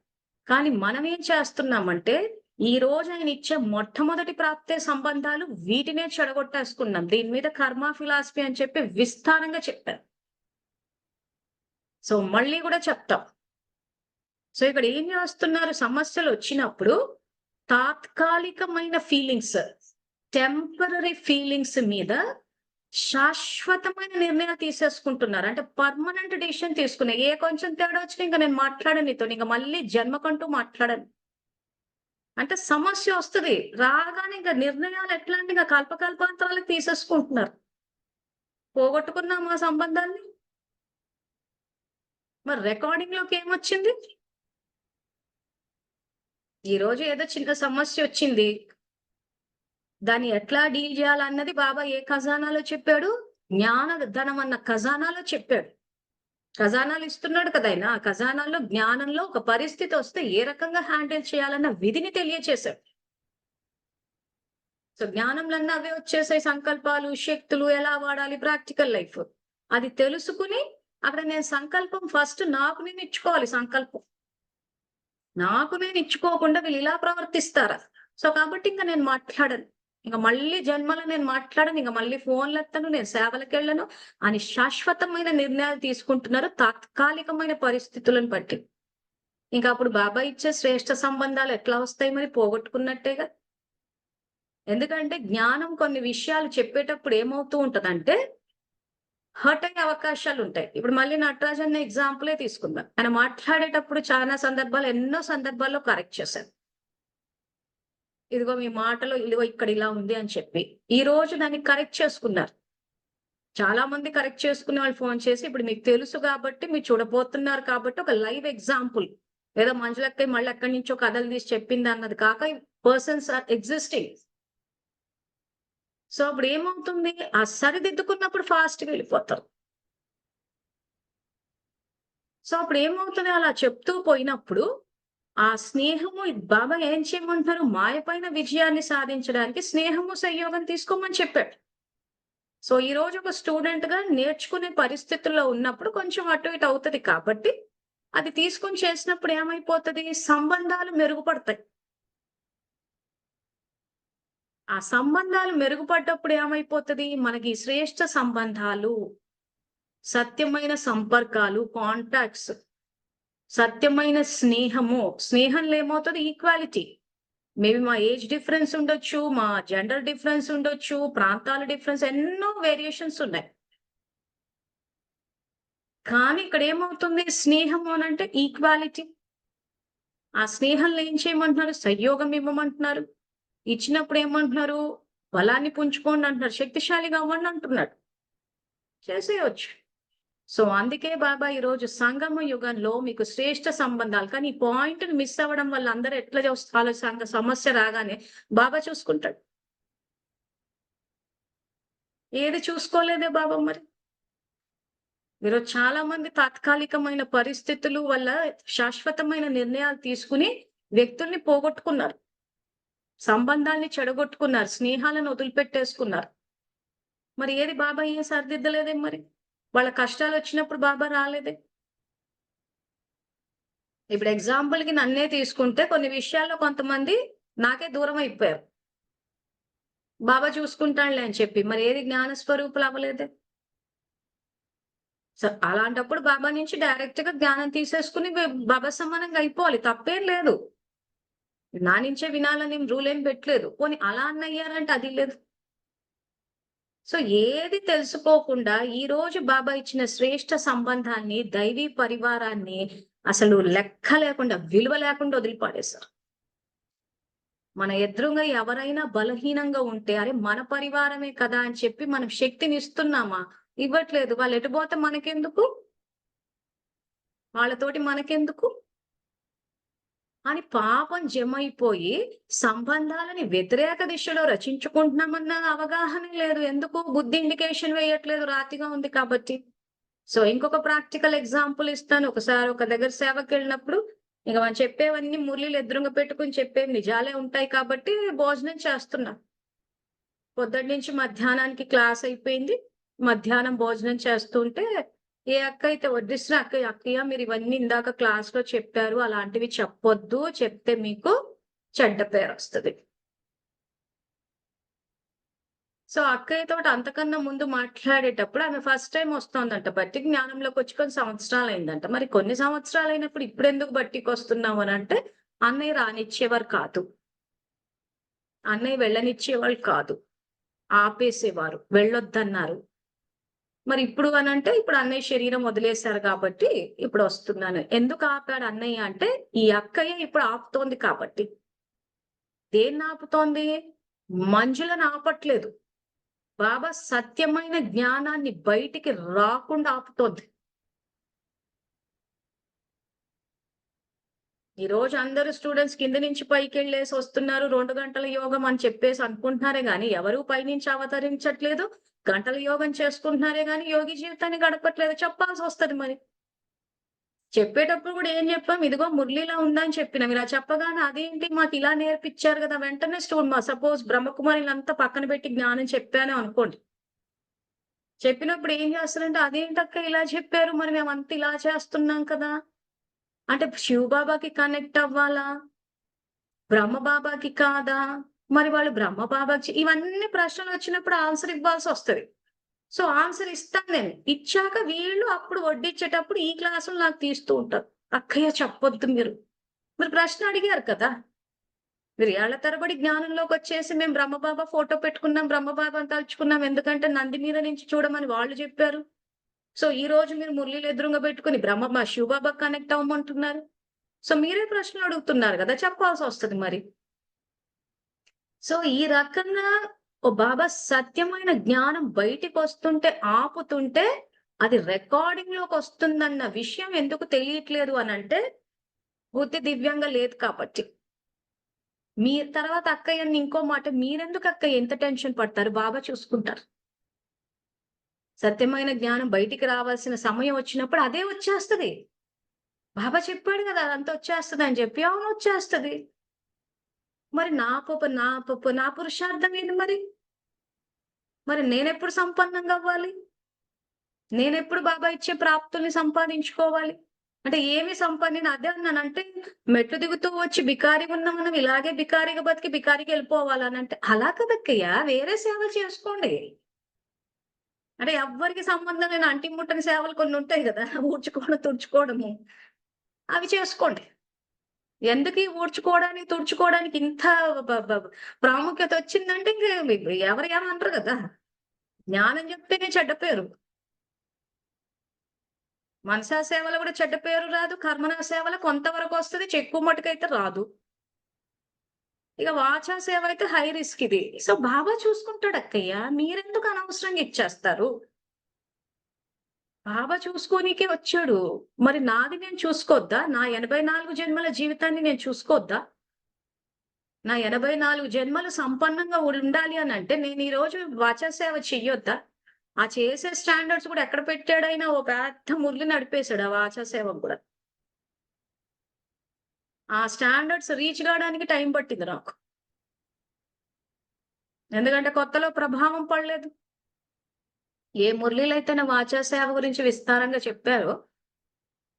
కానీ మనం ఏం చేస్తున్నామంటే, ఈ రోజు ఆయన ఇచ్చే మొట్టమొదటి ప్రాప్తే సంబంధాలు వీటినే చెడగొట్టేసుకున్నాం. దీని మీద కర్మ ఫిలాసఫీ అని చెప్పి విస్తారంగా చెప్పారు. సో, మళ్ళీ గూడా చెప్తాం. సో, ఇక్కడ ఏం చేస్తున్నారు సమస్యలొచ్చినప్పుడు తాత్కాలికమైన ఫీలింగ్స్, టెంపరరీ ఫీలింగ్స్ మీద శాశ్వతమైన నిర్ణయాలు తీసేసుకుంటున్నారు. అంటే పర్మనెంట్ డెసిషన్ తీసుకున్నా. ఏ కొంచెం తేడా వచ్చినా ఇంక నేను మాట్లాడను నీతోని. ఇంక మళ్ళీ జన్మకంటూ మాట్లాడను. అంటే సమస్య వస్తది. రాగానే ఇంక నిర్ణయాలు ఎట్లా అంటే ఇంక కల్పకల్పాంతరాలకు తీసేసుకుంటున్నారు. పోగొట్టుకున్నామా ఆ సంబంధాన్ని? మరి రికార్డింగ్‌లోకి ఏమొచ్చింది? ఈరోజు ఏదో చిన్న సమస్యొచ్చింది. దాన్ని ఎట్లా డీల్ జేయాలన్నది బాబా ఏ ఖజానాలో చెప్పాడు? జ్ఞానధనం అన్న ఖజానాలో చెప్పాడు. ఖజానాలు ఇస్తున్నాడు కదా ఆయన. ఆ ఖజానాల్లో జ్ఞానంలో ఒక పరిస్థితి వస్తే ఏ రకంగా హ్యాండిల్ చేయాలన్న విధిని తెలియచేశాడు. సో జ్ఞానంలన్నీ అవే వచ్చేసాయి. సంకల్పాలు, శక్తులు ఎలా వాడాలి ప్రాక్టికల్ లైఫ్. అది తెలుసుకుని అక్కడ నేను సంకల్పం ఫస్ట్ నాకు నేను ఇచ్చుకోవాలి సంకల్పం. నాకు నేను ఇచ్చుకోకుండా వీళ్ళు ఇలా ప్రవర్తిస్తారా? సో కాబట్టి ఇంక నేను మాట్లాడను. ఇంక మళ్ళీ జన్మలో నేను మాట్లాడను. ఇంక మళ్ళీ ఫోన్‌లెత్తను. నేను సేవలకెళ్ళను అని శాశ్వతమైన నిర్ణయాలు తీసుకుంటున్నారు తాత్కాలికమైన పరిస్థితులను బట్టి. ఇంక అప్పుడు బాబా ఇచ్చే శ్రేష్ఠ సంబంధాలు ఎట్లా వస్తాయి మరి? పోగొట్టుకున్నట్టేగా. ఎందుకంటే జ్ఞానం కొన్ని విషయాలు చెప్పేటప్పుడు ఏమవుతూ ఉంటదంటే హర్ట్ అయ్యే అవకాశాలుంటాయి. ఇప్పుడు మళ్ళీ నటరాజ్ అన్న ఎగ్జాంపులే తీసుకుందాం. ఆయన మాట్లాడేటప్పుడు చాలా సందర్భాలు ఎన్నో సందర్భాల్లో కరెక్ట్ చేశారు. ఇదిగో మీ మాటలో ఇదిగో ఇక్కడ ఇలా ఉంది అని చెప్పి. ఈ రోజు దాన్ని కరెక్ట్ చేసుకున్నారు. చాలా మంది కరెక్ట్ చేసుకునే వాళ్ళు ఫోను చేసి ఇప్పుడు మీకు తెలుసు గాబట్టి మీరు చూడబోతున్నారు కాబట్టి ఒక లైవ్ ఎగ్జాంపుల్. ఏదో మంజులక్కయ్య మళ్ళీ ఎక్కడి నుంచో కథలు తీసి చెప్పిందన్నది కాక పర్సన్స్ ఆర్ ఎగ్జిస్టింగ్. సో అప్పుడు ఏమవుతుంది? ఆ సరిదిద్దుకున్నప్పుడు ఫాస్ట్‌గా వెళ్ళిపోతారు. సో అప్పుడు ఏమవుతది అలా చెప్తూ పోయినప్పుడు ఆ స్నేహము బాబా ఏం చేయమంటున్నారు? మాయ పైన విజయాన్ని సాధించడానికి స్నేహము, సంయోగం తీసుకోమని చెప్పాడు. సో, ఈరోజు ఒక స్టూడెంట్‌గా నేర్చుకునే పరిస్థితుల్లో ఉన్నప్పుడు కొంచెం అటు ఇటు అవుతది కాబట్టి, అది తీసుకొని చేసినప్పుడు ఏమైపోతది? సంబంధాలు మెరుగుపడతాయి. ఆ సంబంధాలు మెరుగుపడ్డప్పుడు ఏమైపోతది? మనకి శ్రేష్ఠ సంబంధాలు, సత్యమైన సంపర్కాలు, కాంటాక్ట్స్, సత్యమైన స్నేహము. స్నేహంలో ఏమవుతది? ఈక్వాలిటీ. మేబీ మా ఏజ్ డిఫరెన్స్ ఉండొచ్చు, మా జెండర్ డిఫరెన్స్ ఉండొచ్చు, ప్రాంతాల డిఫరెన్స్ ఎన్నో వేరియేషన్స్ ఉన్నాయి. కానీ ఇక్కడేమవుతుంది? స్నేహము అనంటే ఈక్వాలిటీ. ఆ స్నేహంలో ఏం చేయమంటున్నారు? సంయోగం ఇవ్వమంటున్నారు. ఇచ్చినప్పుడు ఏమంటున్నారు? బలాన్ని పుంజుకోండి అంటున్నారు. శక్తిశాలిగా అవ్వండి అంటున్నాడు. చేసేయొచ్చు. సో, అందుకే బాబా ఈరోజు సంగమ యుగంలో మీకు శ్రేష్ఠ సంబంధాలు కానీ ఈ పాయింట్‌ని మిస్ అవ్వడం వల్ల అందరూ ఎట్లా సమస్య రాగానే బాబా చూసుకుంటాడు. ఏది చూసుకోలేదే బాబా మరి. ఈరోజు చాలా మంది తాత్కాలికమైన పరిస్థితులు వల్ల శాశ్వతమైన నిర్ణయాలు తీసుకుని వ్యక్తుల్ని పోగొట్టుకున్నారు. సంబంధాల్ని చెడగొట్టుకున్నారు. స్నేహాలను వదిలిపెట్టేసుకున్నారు. మరి ఏది బాబా ఏం సరిదిద్దలేదే మరి. వాళ్ళ కష్టాలొచ్చినప్పుడు బాబా రాలేదే. ఇప్పుడు ఎగ్జాంపుల్‌కి నన్నే తీసుకుంటే కొన్ని విషయాల్లో కొంతమంది నాకే దూరం అయిపోయారు. బాబా చూసుకుంటాడులే అని చెప్పి. మరి ఏది జ్ఞాన స్వరూపులు అవ్వలేదే. అలాంటప్పుడు బాబా నుంచి డైరెక్ట్‌గా జ్ఞానం తీసేసుకొని బాబా సమానంగా అయిపోవాలి. తప్పేం లేదు. నా నుంచే వినాలని రూల్ ఏం పెట్టలేదు. పోనీ అలా అన్న అయ్యారంటే అది లేదు. సో ఏది తెలుసుకోకుండా ఈరోజు బాబా ఇచ్చిన శ్రేష్ఠ సంబంధాన్ని, దైవీ పరివారాన్ని అసలు లెక్క లేకుండా, విలువ లేకుండా వదిలిపాడేశారు. మన ఎదురుంగా ఎవరైనా బలహీనంగా ఉంటే, అరే మన పరివారమే కదా అని చెప్పి మనం శక్తినిస్తున్నామా? ఇవ్వట్లేదు. వాళ్ళు ఎటు పోతే మనకెందుకు? వాళ్ళతోటి మనకెందుకు? అని పాపం జమైపోయి సంబంధాలని వ్యతిరేక దిశలో రచించుకుంటున్నామన్న అవగాహన లేదు. ఎందుకు? బుద్ధి ఇండికేషన్ వేయట్లేదు రాతిగా ఉంది కాబట్టి. సో, ఇంకొక ప్రాక్టికల్ ఎగ్జాంపుల్ ఇస్తాను. ఒకసారి ఒక దగ్గర సేవకెళ్ళినప్పుడు ఇక మనం చెప్పేవన్నీ మురళిలు ఎదురుంగా పెట్టుకొని చెప్పేవి నిజాలే ఉంటాయి కాబట్టి భోజనం చేస్తున్నా. పొద్దున్న నుంచి మధ్యాహ్నానికి క్లాస్ అయిపోయింది. మధ్యాహ్నం భోజనం చేస్తుంటే ఏ అక్క అయితే వడ్డిస్తున్న అక్కయ్య మీరు ఇవన్నీ ఇందాక క్లాస్‌లో చెప్పారు. అలాంటివి చెప్పొద్దు. చెప్తే మీకు చెడ్డ పేరొస్తది. సో, అక్కయ్యతోటి అంతకన్నా ముందు మాట్లాడేటప్పుడు ఆమె ఫస్ట్ టైమ్ వస్తోందంట. బట్టి జ్ఞానంలోకి వచ్చి కొన్ని సంవత్సరాలయిందంట. మరి కొన్ని సంవత్సరాలైనప్పుడు ఇప్పుడెందుకు బట్టికొస్తున్నావు అనంటే, అన్నయ్య రానిచ్చేవారు కాదు. అన్నయ్య వెళ్ళనిచ్చేవాళ్ళు కాదు. ఆపేసేవారు. వెళ్ళొద్దన్నారు. మరి ఇప్పుడు అనంటే, ఇప్పుడు అన్నయ్య శరీరం వదిలేశారు కాబట్టి ఇప్పుడొస్తున్నాను. ఎందుకు ఆపాడు అన్నయ్య అంటే, ఈ అక్కయ్య ఇప్పుడు ఆపుతోంది కాబట్టి. దేన్నాపుతోంది? మంజులను ఆపట్లేదు. బాబా సత్యమైన జ్ఞానాన్ని బయటికి రాకుండా ఆపుతోంది. ఈ రోజు అందరూ స్టూడెంట్స్ కింద నుంచి పైకెళ్ళేసి వస్తున్నారు. 2 గంటల యోగం అని చెప్పేసి అనుకుంటున్నారే గాని, ఎవరు పైనుంచి అవతరించట్లేదు. గంటల యోగం చేసుకుంటున్నారే గాని, యోగి జీవితాన్ని గడపట్లేదు. చెప్పాల్సొస్తది మరి. చెప్పేటప్పుడు కూడా ఏం చెప్పాం? ఇదిగో మురళిలా ఉందని చెప్పినాం. ఇలా చెప్పగానే అదేంటి మాకిలా నేర్పిచ్చారు గదా! వెంటనే సపోజ్ బ్రహ్మకుమారిలంతా పక్కన పెట్టి జ్ఞానం చెప్పాను అనుకోండి. చెప్పినప్పుడు ఏం చేస్తారంటే, అదేంటక్క ఇలా చెప్పారు? మరి మేమంతా ఇలా చేస్తున్నాం కదా! అంటే శివబాబాకి కనెక్ట్ అవ్వాలా? బ్రహ్మబాబాకి కాదా? మరి వాళ్ళు బ్రహ్మబాబాకి ఇవన్నీ ప్రశ్నలొచ్చినప్పుడు ఆన్సర్ ఇవ్వాల్సొస్తది. సో, ఆన్సర్ ఇస్తాను నేను. ఇచ్చాక వీళ్ళు అప్పుడు వడ్డించేటప్పుడు ఈ క్లాసులు నాకు తీస్తూ ఉంటారు. "అక్కయ్య చెప్పొద్దు మీరు." మీరు ప్రశ్న అడిగారు కదా! మీరు ఏళ్ల తరబడి జ్ఞానంలోకొచ్చేసి మేము బ్రహ్మబాబా ఫోటో పెట్టుకున్నాం, బ్రహ్మబాబాని తలుచుకున్నాం. ఎందుకంటే నంది మీద నుంచి చూడమని వాళ్ళు జెప్పారు. సో, ఈరోజు మీరు మురళీలు ఎదురుంగా పెట్టుకొని శివబాబాకి కనెక్ట్ అవ్వమంటున్నారు. సో, మీరే ప్రశ్నలు అడుగుతున్నారు గదా! చెప్పాల్సొస్తది మరి. సో, ఈ రకంగా బాబా సత్యమైన జ్ఞానం బయటికొస్తుంటే, ఆపుతుంటే, అది రికార్డింగ్‌లోకొస్తుందన్న విషయం ఎందుకు తెలియట్లేదు అనంటే, బుద్ధి దివ్యంగా లేదు కాబట్టి. మీ తర్వాత అక్కయ్యని ఇంకో మాట మీరెందుకు అక్కయ్య ఇంత టెన్షన్ పడతారు? బాబా చూసుకుంటారు. సత్యమైన జ్ఞానం బయటికి రావాల్సిన సమయం వచ్చినప్పుడు అదే వచ్చేస్తది. బాబా చెప్పాడు గదా! అదంతా వచ్చేస్తదని జెప్పి. అవును వచ్చేస్తది. మరి నా పురుషార్థం ఏంది మరి? మరి నేనెప్పుడు సంపన్నంగా అవ్వాలి? నేనెప్పుడు బాబా ఇచ్చే ప్రాప్తుల్ని సంపాదించుకోవాలి? అంటే ఏమి నేను అదే అన్నానంటే, మెట్లు దిగుతూ వచ్చి బికారిగున్న మనం ఇలాగే బికారిగా బతికి బికారికెళ్ళిపోవాలనంటే, అలా కాదక్కయ్య వేరే సేవలు చేసుకోండి. అంటే ఎవ్వరికి సంబంధం లేని అంటిముట్టని సేవలు కొన్నుంటాయి గదా! ఊడ్చుకోవడం, తుడుచుకోవడము. అవి చేసుకోండి. ఎందుకీ ఊడ్చుకోవడానికి, తుడుచుకోవడానికి ఇంత బ బ ప్రాముఖ్యత వచ్చిందంటే ఇంక ఎవరు ఏమనరు గదా! జ్ఞానం చెప్తేనే చెడ్డ పేరు. మనసా సేవలో గూడా చెడ్డ పేరు రాదు. కర్మనా సేవలో కొంతవరకొస్తది. ఎక్కువ మటుకైతే రాదు. ఇక వాచా సేవ అయితే హై రిస్క్ ఇది. సో, బాబా చూసుకుంటాడక్కయ్య. మీరెందుకు అనవసరంగా ఇచ్చేస్తారు? బాబా చూసుకోనీకే వచ్చాడు. మరి నాది నేను చూసుకోవద్దా? నా 84 జన్మల జీవితాన్ని నేను చూసుకోవద్దా? నా 84 జన్మలు సంపన్నంగా ఉండాలి అనంటే నేను ఈరోజు వాచా సేవ చెయ్యొద్దా? ఆ చేసే స్టాండర్డ్స్ కూడా ఎక్కడ పెట్టాడాయన ఓ పెద్ద మురళి నడిపేసాడు ఆ వాచా సేవకు గూడా. ఆ స్టాండర్డ్స్ రీచ్ కావడానికి టైం పట్టింది నాకు. ఎందుకంటే కొత్తలో ప్రభావం పడలేదు. ఏ మురళీలైతే నా వాచా సేవ గురించి విస్తారంగా చెప్పారో,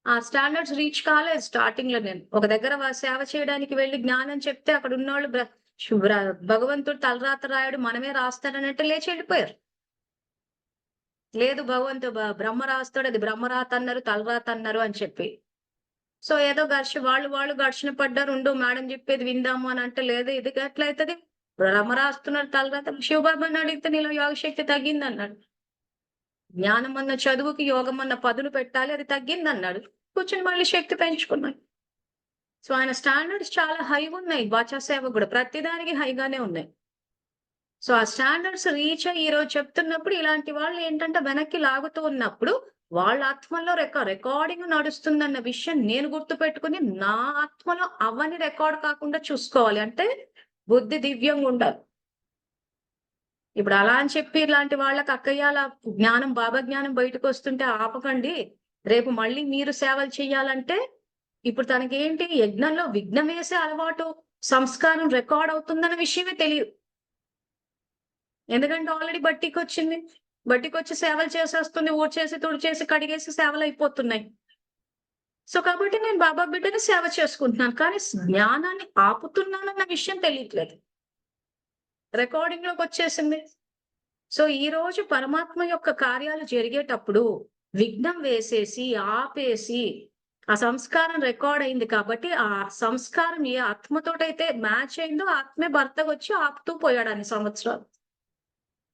ఆ స్టాండర్డ్స్ రీచ్ కాలేదు స్టార్టింగ్‌లో నేను. ఒక దగ్గర సేవ చేయడానికి వెళ్లి జ్ఞానం చెప్తే అక్కడున్నోళ్ళు శుభ్ర భగవంతుడు తలరాత రాయడు మనమే రాస్తాడనంటే లేచి ఎళ్ళిపోయారు. లేదు భగవంతు బ్రహ్మ రాస్తాడు. అది బ్రహ్మరాత అన్నారు, తలరాత అన్నారు అని చెప్పి. సో, ఏదో వాళ్ళు ఘర్షణ పడ్డారు. ఉండు మేడం చెప్పేది విందాము అనంటే, లేదు ఇది ఎట్లయితది? బ్రహ్మ రాస్తున్నారు తలరాత. శివబాబాని అడిగితే నీలో యోగశక్తి తగ్గిందన్నాడు. జ్ఞానమన్న చదువుకి యోగమన్న పదును పెట్టాలి. అది తగ్గిందన్నాడు. కూర్చొని మళ్ళీ శక్తి పెంచుకున్నాను. సో, ఆయన స్టాండర్డ్స్ చాలా హైగున్నాయి. వాచా సేవ గూడా. ప్రతిదానికి హైగానే ఉన్నాయి. సో, ఆ స్టాండర్డ్స్ రీచ్ అయ్యి ఈరోజు చెప్తున్నప్పుడు ఇలాంటి వాళ్ళేంటంటే వెనక్కి లాగుతూ ఉన్నప్పుడు వాళ్ళ ఆత్మలో రికార్డింగ్ నడుస్తుందన్న విషయం నేను గుర్తుపెట్టుకొని నా ఆత్మలో అవ్వని రికార్డ్ కాకుండా చూసుకోవాలి. అంటే బుద్ధి దివ్యంగుండాలి. ఇప్పుడు అలా అని చెప్పి ఇలాంటి వాళ్ళకి అక్కయ్య అలా జ్ఞానం బాబా జ్ఞానం బయటకొస్తుంటే ఆపకండి. రేపు మళ్ళీ మీరు సేవలు చేయాలంటే ఇప్పుడు తనకేంటి యజ్ఞంలో విఘ్నం వేసే అలవాటు, సంస్కారం రికార్డ్ అవుతుందన్న విషయమే తెలీదు. ఎందుకంటే ఆల్రెడీ బట్టికి వచ్చింది. బట్టికి వచ్చి సేవలు చేసేస్తుంది. ఊడ్చేసి, తుడిచేసి, కడిగేసి సేవలు అయిపోతున్నాయి. సో, కాబట్టి నేను బాబా బిడ్డని సేవ చేసుకుంటున్నాను. కానీ జ్ఞానాన్ని ఆపుతున్నానన్న విషయం తెలియట్లేదు. రికార్డింగ్‌లోకొచ్చేసింది. సో, ఈరోజు పరమాత్మ యొక్క కార్యాలు జరిగేటప్పుడు విఘ్నం వేసేసి, ఆపేసి, ఆ సంస్కారం రికార్డ్ అయింది కాబట్టి, ఆ సంస్కారం ఏ ఆత్మతోటైతే మ్యాచ్ అయిందో, ఆత్మే భర్తగొచ్చి ఆపుతూ పోయాడు అన్ని సంవత్సరాలు.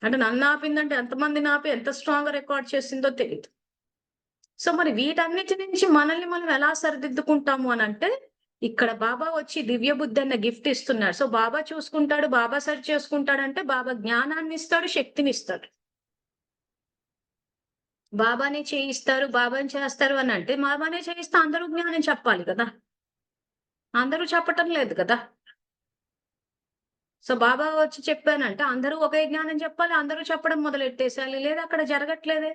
అంటే నన్నాపిందంటే ఎంతమందిని ఆపి, ఎంత స్ట్రాంగ్‌గా రికార్డ్ చేసిందో తెలీదు. సో, మరి వీటన్నిటి నుంచి మనల్ని మనం ఎలా సరిదిద్దుకుంటాము అనంటే, ఇక్కడ బాబా వచ్చి దివ్య బుద్ధి అన్న గిఫ్ట్ ఇస్తున్నాడు. సో, బాబా చూసుకుంటాడు, బాబా సరి చేసుకుంటాడంటే, బాబా జ్ఞానాన్నిస్తాడు, శక్తినిస్తాడు. బాబానే చేయిస్తారు, బాబానే చేస్తారు అనంటే, బాబానే చేయిస్తే అందరూ జ్ఞానం చెప్పాలి కదా! అందరూ చెప్పటం లేదు కదా! సో, బాబా వచ్చి చెప్పానంటే, అందరూ ఒకే జ్ఞానం చెప్పాలి, అందరూ చెప్పడం మొదలెట్టేసేయాలి. లేదా అక్కడ జరగట్లేదే.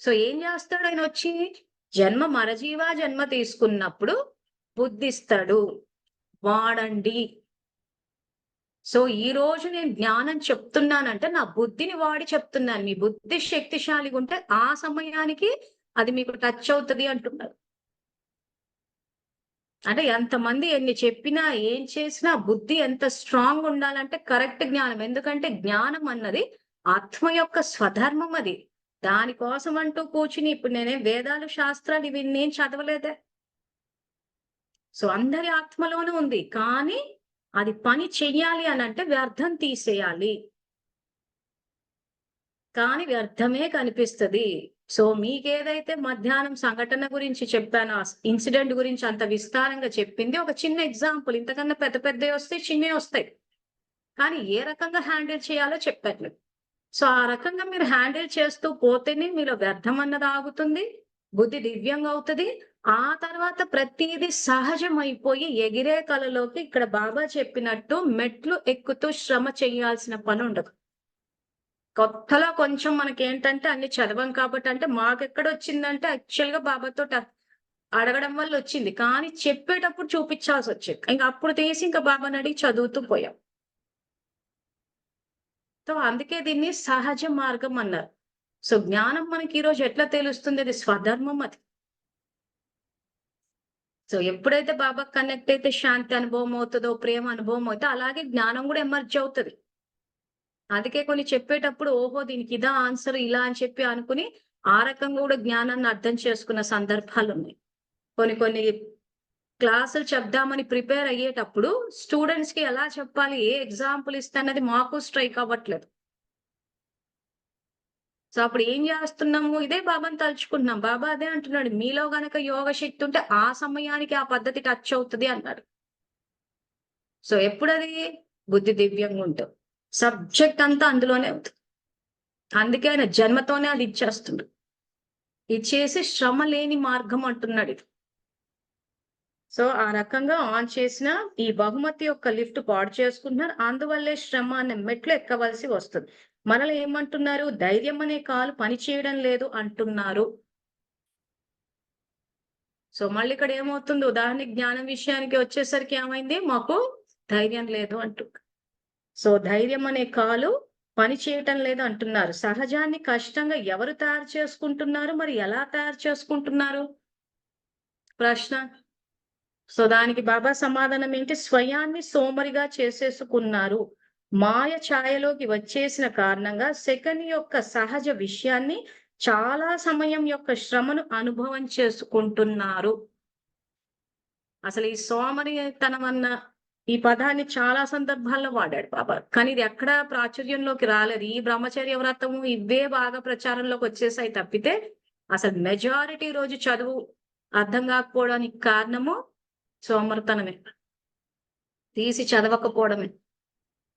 సో, ఏం జేస్తాడు ఆయనొచ్చి? మరజీవ జన్మ తీసుకున్నప్పుడు బుద్ధిస్తాడు. వాడండి. సో, ఈరోజు నేను జ్ఞానం చెప్తున్నానంటే, నా బుద్ధిని వాడి చెప్తున్నాను. మీ బుద్ధి శక్తిశాలిగుంటే, ఆ సమయానికి అది మీకు టచ్ అవుతది అంటున్నారు. అంటే ఎంతమంది ఎన్ని చెప్పినా, ఏం చేసినా బుద్ధి ఎంత స్ట్రాంగ్ ఉండాలంటే కరెక్ట్ జ్ఞానం. ఎందుకంటే జ్ఞానం అన్నది ఆత్మ యొక్క స్వధర్మం అది. దాని కోసం అంటూ కూర్చుని ఇప్పుడు నేనేం వేదాలు, శాస్త్రాలు ఇవి నేను చదవలేదే. సో, అందరి ఆత్మలోనూ ఉంది. కానీ అది పని చెయ్యాలి అనంటే వ్యర్థం తీసేయాలి. కానీ వ్యర్థమే కనిపిస్తది. సో, మీకేదైతే మధ్యాహ్నం సంఘటన గురించి చెప్పానో, ఆ ఇన్సిడెంట్ గురించి అంత విస్తారంగా చెప్పింది ఒక చిన్న ఎగ్జాంపుల్. ఇంతకన్నా పెద్ద పెద్దయొస్తాయి, చిన్నయొస్తాయి. కానీ ఏ రకంగా హ్యాండిల్ చేయాలో చెప్పాను. సో, ఆ రకంగా మీరు హ్యాండిల్ చేస్తూ పోతేనే మీలో వ్యర్థం అన్నది ఆగుతుంది. బుద్ధి దివ్యంగా అవుతది. ఆ తర్వాత ప్రతీదీ సహజమైపోయి ఎగిరే కలలోకి ఇక్కడ బాబా చెప్పినట్టు మెట్లు ఎక్కుతూ శ్రమ చేయాల్సిన పనుండదు. కొత్తలో కొంచెం మనకేంటంటే అన్ని చదవం కాబట్టి అంటే మాకెక్కడొచ్చిందంటే యాక్చువల్‌గా బాబాతోటి అడగడం వల్ల వచ్చింది. కానీ చెప్పేటప్పుడు చూపిచ్చాల్సొచ్చింది. ఇంక అప్పుడు తీసి ఇంక బాబానడిగి చదువుతూ పోయాం. సో, అందుకే దీన్ని సహజ మార్గం అన్నారు. సో, జ్ఞానం మనకి ఈరోజు ఎట్లా తెలుస్తుంది? అది స్వధర్మం అది. సో, ఎప్పుడైతే బాబాకి కనెక్ట్ అయితే శాంతి అనుభవం అవుతదో, ప్రేమ అనుభవం అవుతదో అలాగే జ్ఞానం గూడా ఎమర్జ్ అవుతది. అందుకే కొన్ని చెప్పేటప్పుడు ఓహో! దీనికి ఇదా ఆన్సర్ ఇలా అని చెప్పి అనుకుని, ఆ రకంగా గూడా జ్ఞానాన్ని అర్థం చేసుకున్న సందర్భాలున్నాయి. కొన్ని కొన్ని క్లాసులు చెప్దామని ప్రిపేర్ అయ్యేటప్పుడు స్టూడెంట్స్‌కి ఎలా చెప్పాలి? ఏ ఎగ్జాంపుల్ ఇస్తే అన్నది మాకు స్ట్రైక్ అవ్వట్లేదు. సో, అప్పుడు ఏం జేస్తున్నాము? ఇదే బాబాని తలుచుకుంటున్నాం. బాబా అదే అంటున్నాడు. మీలో గనక యోగ శక్తి ఉంటే ఆ సమయానికి ఆ పద్ధతి టచ్ అవుతది అన్నాడు. సో, ఎప్పుడది? బుద్ధి దివ్యంగుంటే. సబ్జెక్ట్ అంతా అందులోనే ఉంది. అందుకే ఆయన జన్మతోనే అది ఇచ్చేస్తుండు. ఇచ్చేసి శ్రమ లేని మార్గం అంటున్నాడిది. సో, ఆ రకంగా ఆన్ చేసిన ఈ బహుమతి యొక్క లిఫ్ట్ పాడు చేసుకుంటున్నారు. అందువల్లే శ్రమ అనే మెట్లు ఎక్కవలసి వస్తుంది. మనలో ఏమంటున్నారు? ధైర్యం అనే కాలు పని చేయడం లేదు అంటున్నారు. సో, మళ్ళీ ఇక్కడ ఏమవుతుంది? ఉదాహరణకి జ్ఞానం విషయానికి వచ్చేసరికి ఏమైంది? మాకు ధైర్యం లేదు అంటున్నారు. సో, ధైర్యం అనే కాలు పని చేయటం లేదు అంటున్నారు. సహజాన్ని కష్టంగా ఎవరు తయారు చేసుకుంటున్నారు? మరి ఎలా తయారు చేసుకుంటున్నారు? ప్రశ్న. సో, దానికి బాబా సమాధానం ఏంటి? స్వయాన్ని సోమరిగా చేసేసుకున్నారు. మాయ ఛాయలోకి వచ్చేసిన కారణంగా సెకను యొక్క సహజ విషయాన్ని చాలా సమయం యొక్క శ్రమను అనుభవం చేసుకుంటున్నారు. అసలు ఈ సోమరితనం అన్న ఈ పదాన్ని చాలా సందర్భాల్లో వాడాడు బాబా. కానీ ఇది ఎక్కడా ప్రాచుర్యంలోకి రాలేదు. ఈ బ్రహ్మచర్య వ్రతము ఇవే బాగా ప్రచారంలోకి వచ్చేసాయి తప్పితే, అసలు మెజారిటీ రోజు చదువు అర్థం కాకపోవడానికి కారణము సోమరితనమే. తీసి చదవకపోవడమే.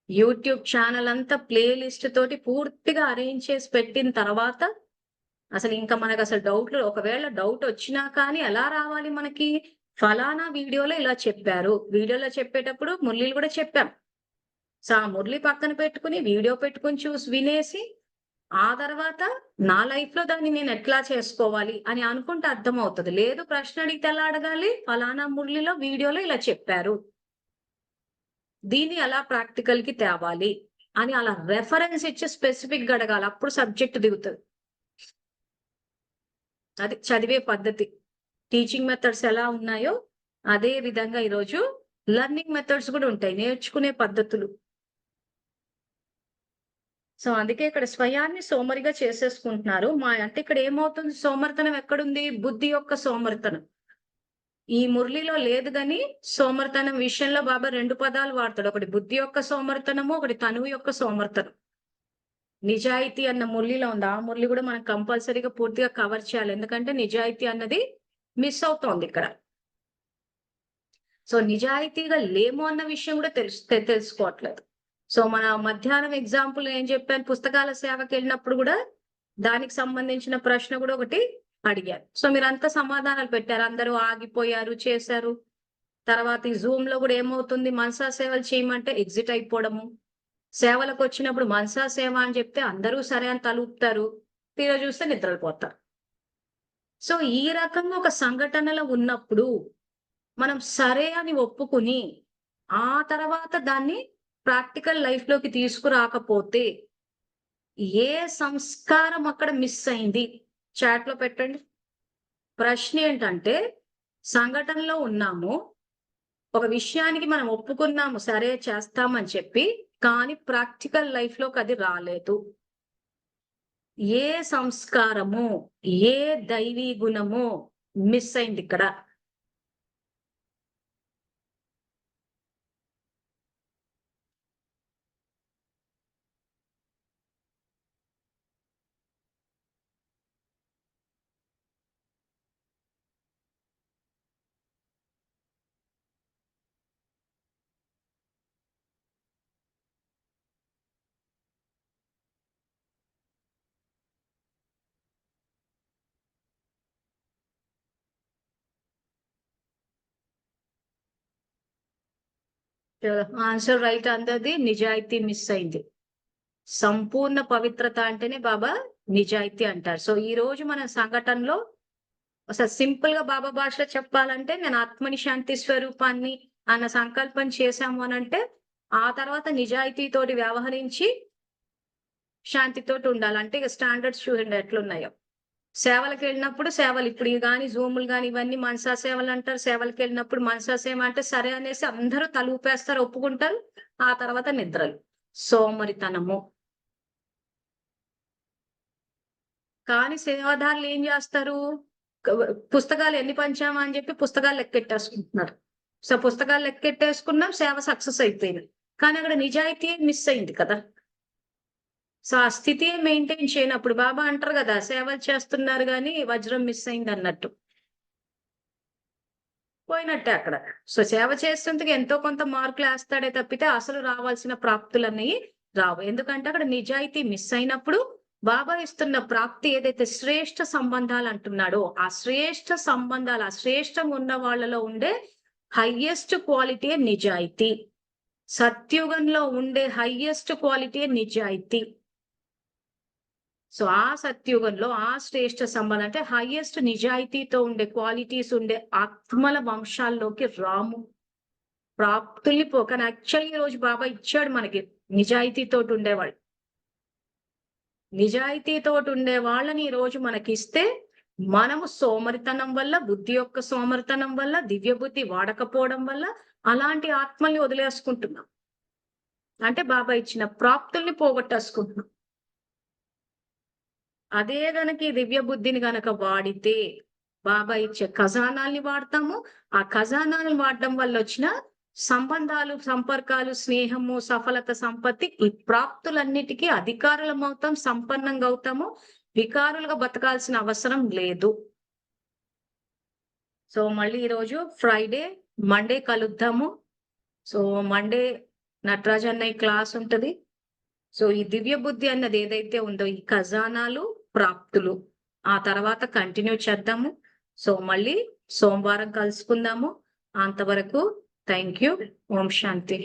యూట్యూబ్ ఛానల్ అంతా ప్లే లిస్ట్ తోటి పూర్తిగా అరేంజ్ చేసి పెట్టిన తర్వాత, అసలు ఇంకా మనకసలు డౌట్‌లు ఒకవేళ డౌటొచ్చినా కానీ ఎలా రావాలి మనకి? ఫలానా వీడియోలో ఇలా చెప్పారు. వీడియోలో చెప్పేటప్పుడు మురళీలు గూడా చెప్పాం. సో, ఆ మురళి పక్కన పెట్టుకొని, వీడియో పెట్టుకొని చూసి వినేసి, ఆ తర్వాత నా లైఫ్‌లో దాన్ని నేనెట్లా చేసుకోవాలి అని అనుకుంటే అర్థమవుతది. లేదు ప్రశ్న అడిగితే ఎలా అడగాలి? ఫలానా మురళిలో, వీడియోలో ఇలా చెప్పారు. దీన్ని ఎలా ప్రాక్టికల్‌కి తేవాలి అని అలా రెఫరెన్స్ ఇచ్చి స్పెసిఫిక్ గా అడగాలి, అప్పుడు సబ్జెక్ట్ దిగుతుంది. అది చదివే పద్ధతి. టీచింగ్ మెథడ్స్ ఎలా ఉన్నాయో అదే విధంగా ఈరోజు లెర్నింగ్ మెథడ్స్ కూడా ఉంటాయి, నేర్చుకునే పద్ధతులు. సో అందుకే ఇక్కడ స్వయాన్ని సోమరిగా చేసేసుకుంటున్నారు. అంటే ఇక్కడ ఏమవుతుంది, సోమర్తనం ఎక్కడుంది? బుద్ధి యొక్క సోమర్తనం ఈ మురళిలో లేదు. కానీ సోమర్తనం విషయంలో బాబా 2 పదాలు వాడతాడు, ఒకటి బుద్ధి యొక్క సోమర్తనము, ఒకటి తనువు యొక్క సోమర్తనం. నిజాయితీ అన్న మురళిలో ఉంది, ఆ మురళి కూడా మనం కంపల్సరీగా పూర్తిగా కవర్ చేయాలి, ఎందుకంటే నిజాయితీ అన్నది మిస్ అవుతోంది ఇక్కడ. సో నిజాయితీగా లేము అన్న విషయం కూడా తెలుసుకోవట్లేదు. సో మన మధ్యాహ్నం ఎగ్జాంపుల్ ఏం చెప్పాను, పుస్తకాల సేవకి వెళ్ళినప్పుడు కూడా దానికి సంబంధించిన ప్రశ్న కూడా ఒకటి అడిగారు. సో మీరంతా సమాధానాలు పెట్టారు, అందరూ ఆగిపోయారు, చేశారు. తర్వాత ఈ జూమ్ లో కూడా ఏమవుతుంది, మనసా సేవలు చేయమంటే ఎగ్జిట్ అయిపోవడము, సేవలకు వచ్చినప్పుడు మనసా సేవ అని చెప్తే అందరూ సరే అని తలుపుతారు, తీరా చూస్తే నిద్రపోతారు. సో ఈ రకంగా ఒక సంఘటనలో ఉన్నప్పుడు మనం సరే అని ఒప్పుకుని ఆ తర్వాత దాన్ని ప్రాక్టికల్ లైఫ్ లోకి తీసుకురాకపోతే ఏ సంస్కారం అక్కడ మిస్ అయింది? చాట్ లో పెట్టండి. ప్రశ్న ఏంటంటే, సంఘటనలో ఉన్నాము, ఒక విషయానికి మనం ఒప్పుకున్నాము, సరే చేస్తామని చెప్పి, కానీ ప్రాక్టికల్ లైఫ్ లోకి అది రాలేదు. ఏ సంస్కారము, ఏ దైవీ గుణము మిస్ అయింది ఇక్కడ? ఆన్సర్ రైట్ అందది నిజాయితీ మిస్ అయింది. సంపూర్ణ పవిత్రత అంటేనే బాబా నిజాయితీ అంటారు. సో ఈ రోజు మన సంఘటనలో అసలు సింపుల్ గా బాబా భాషలో చెప్పాలంటే, నేను ఆత్మని శాంతి స్వరూపాన్ని అన్న సంకల్పం చేశాము అని అంటే, ఆ తర్వాత నిజాయితీతోటి వ్యవహరించి శాంతితోటి ఉండాలంటే ఇక స్టాండర్డ్స్ చూడండి ఎట్లున్నాయో. సేవలకు వెళ్ళినప్పుడు సేవలు ఇప్పుడు కానీ జూములు కానీ ఇవన్నీ మనసా సేవలు అంటారు. సేవలకు వెళ్ళినప్పుడు మనసా సేవ అంటే సరే అనేసి అందరూ తలూపేస్తారు, ఒప్పుకుంటారు. ఆ తర్వాత నిద్రలు, సోమరితనము. కానీ సేవాదారులు ఏం చేస్తారు, పుస్తకాలు ఎన్ని పంచామా అని చెప్పి పుస్తకాలు లెక్కెట్టేసుకుంటున్నారు. సో పుస్తకాలు లెక్కెట్టేసుకున్నాం, సేవ సక్సెస్ అయిపోయింది, కానీ అక్కడ నిజాయితీ మిస్ అయింది కదా. సో ఆ స్థితి మెయింటైన్ చేయనప్పుడు బాబా అంటారు కదా, సేవలు చేస్తున్నారు కానీ వజ్రం మిస్ అయింది అన్నట్టు పోయినట్టే అక్కడ. సో సేవ చేస్తుంటే ఎంతో కొంత మార్కులు వేస్తాడే తప్పితే అసలు రావాల్సిన ప్రాప్తులన్నీ రావు. ఎందుకంటే అక్కడ నిజాయితీ మిస్ అయినప్పుడు బాబా ఇస్తున్న ప్రాప్తి ఏదైతే శ్రేష్ఠ సంబంధాలు అంటున్నాడో, ఆ శ్రేష్ఠ సంబంధాలు, ఆ శ్రేష్టంగా ఉన్న వాళ్ళలో ఉండే హైయెస్ట్ క్వాలిటీ నిజాయితీ. సత్యుగంలో ఉండే హైయెస్ట్ క్వాలిటీ నిజాయితీ. సో ఆ సత్యుగంలో ఆ శ్రేష్ఠ సంబంధం అంటే హైయెస్ట్ నిజాయితీతో ఉండే క్వాలిటీస్ ఉండే ఆత్మల వంశాల్లోకి రాము, ప్రాప్తుల్ని కానీ యాక్చువల్లీ ఈ రోజు బాబా ఇచ్చాడు మనకి నిజాయితీతోటి ఉండేవాళ్ళు. నిజాయితీతోటి ఉండే వాళ్ళని ఈ రోజు మనకి ఇస్తే, మనము సోమరితనం వల్ల, బుద్ధి యొక్క సోమరితనం వల్ల, దివ్య బుద్ధి వాడకపోవడం వల్ల అలాంటి ఆత్మల్ని వదిలేసుకుంటున్నాం. అంటే బాబా ఇచ్చిన ప్రాప్తుల్ని పోగొట్టేసుకుంటున్నాం. అదే గనక ఈ దివ్య బుద్ధిని గనక వాడితే బాబా ఇచ్చే ఖజానాల్ని వాడతాము. ఆ ఖజానాలను వాడడం వల్ల వచ్చిన సంబంధాలు, సంపర్కాలు, స్నేహము, సఫలత, సంపత్తి, ఈ ప్రాప్తులన్నిటికీ అధికారులం అవుతాం, సంపన్నంగా అవుతాము. వికారులుగా బతకాల్సిన అవసరం లేదు. సో మళ్ళీ ఈరోజు ఫ్రైడే, మండే కలుద్దాము. సో మండే నటరాజ్ అన్నయ్య క్లాస్ ఉంటది. సో ఈ దివ్య బుద్ధి అన్నది ఏదైతే ఉందో, ఈ ఖజానాలు, ప్రాప్తులు ఆ తర్వాత కంటిన్యూ చేద్దాము. సో మళ్ళీ సోమవారం కలుసుకుందాము. అంతవరకు థ్యాంక్ యూ. Om Shanti.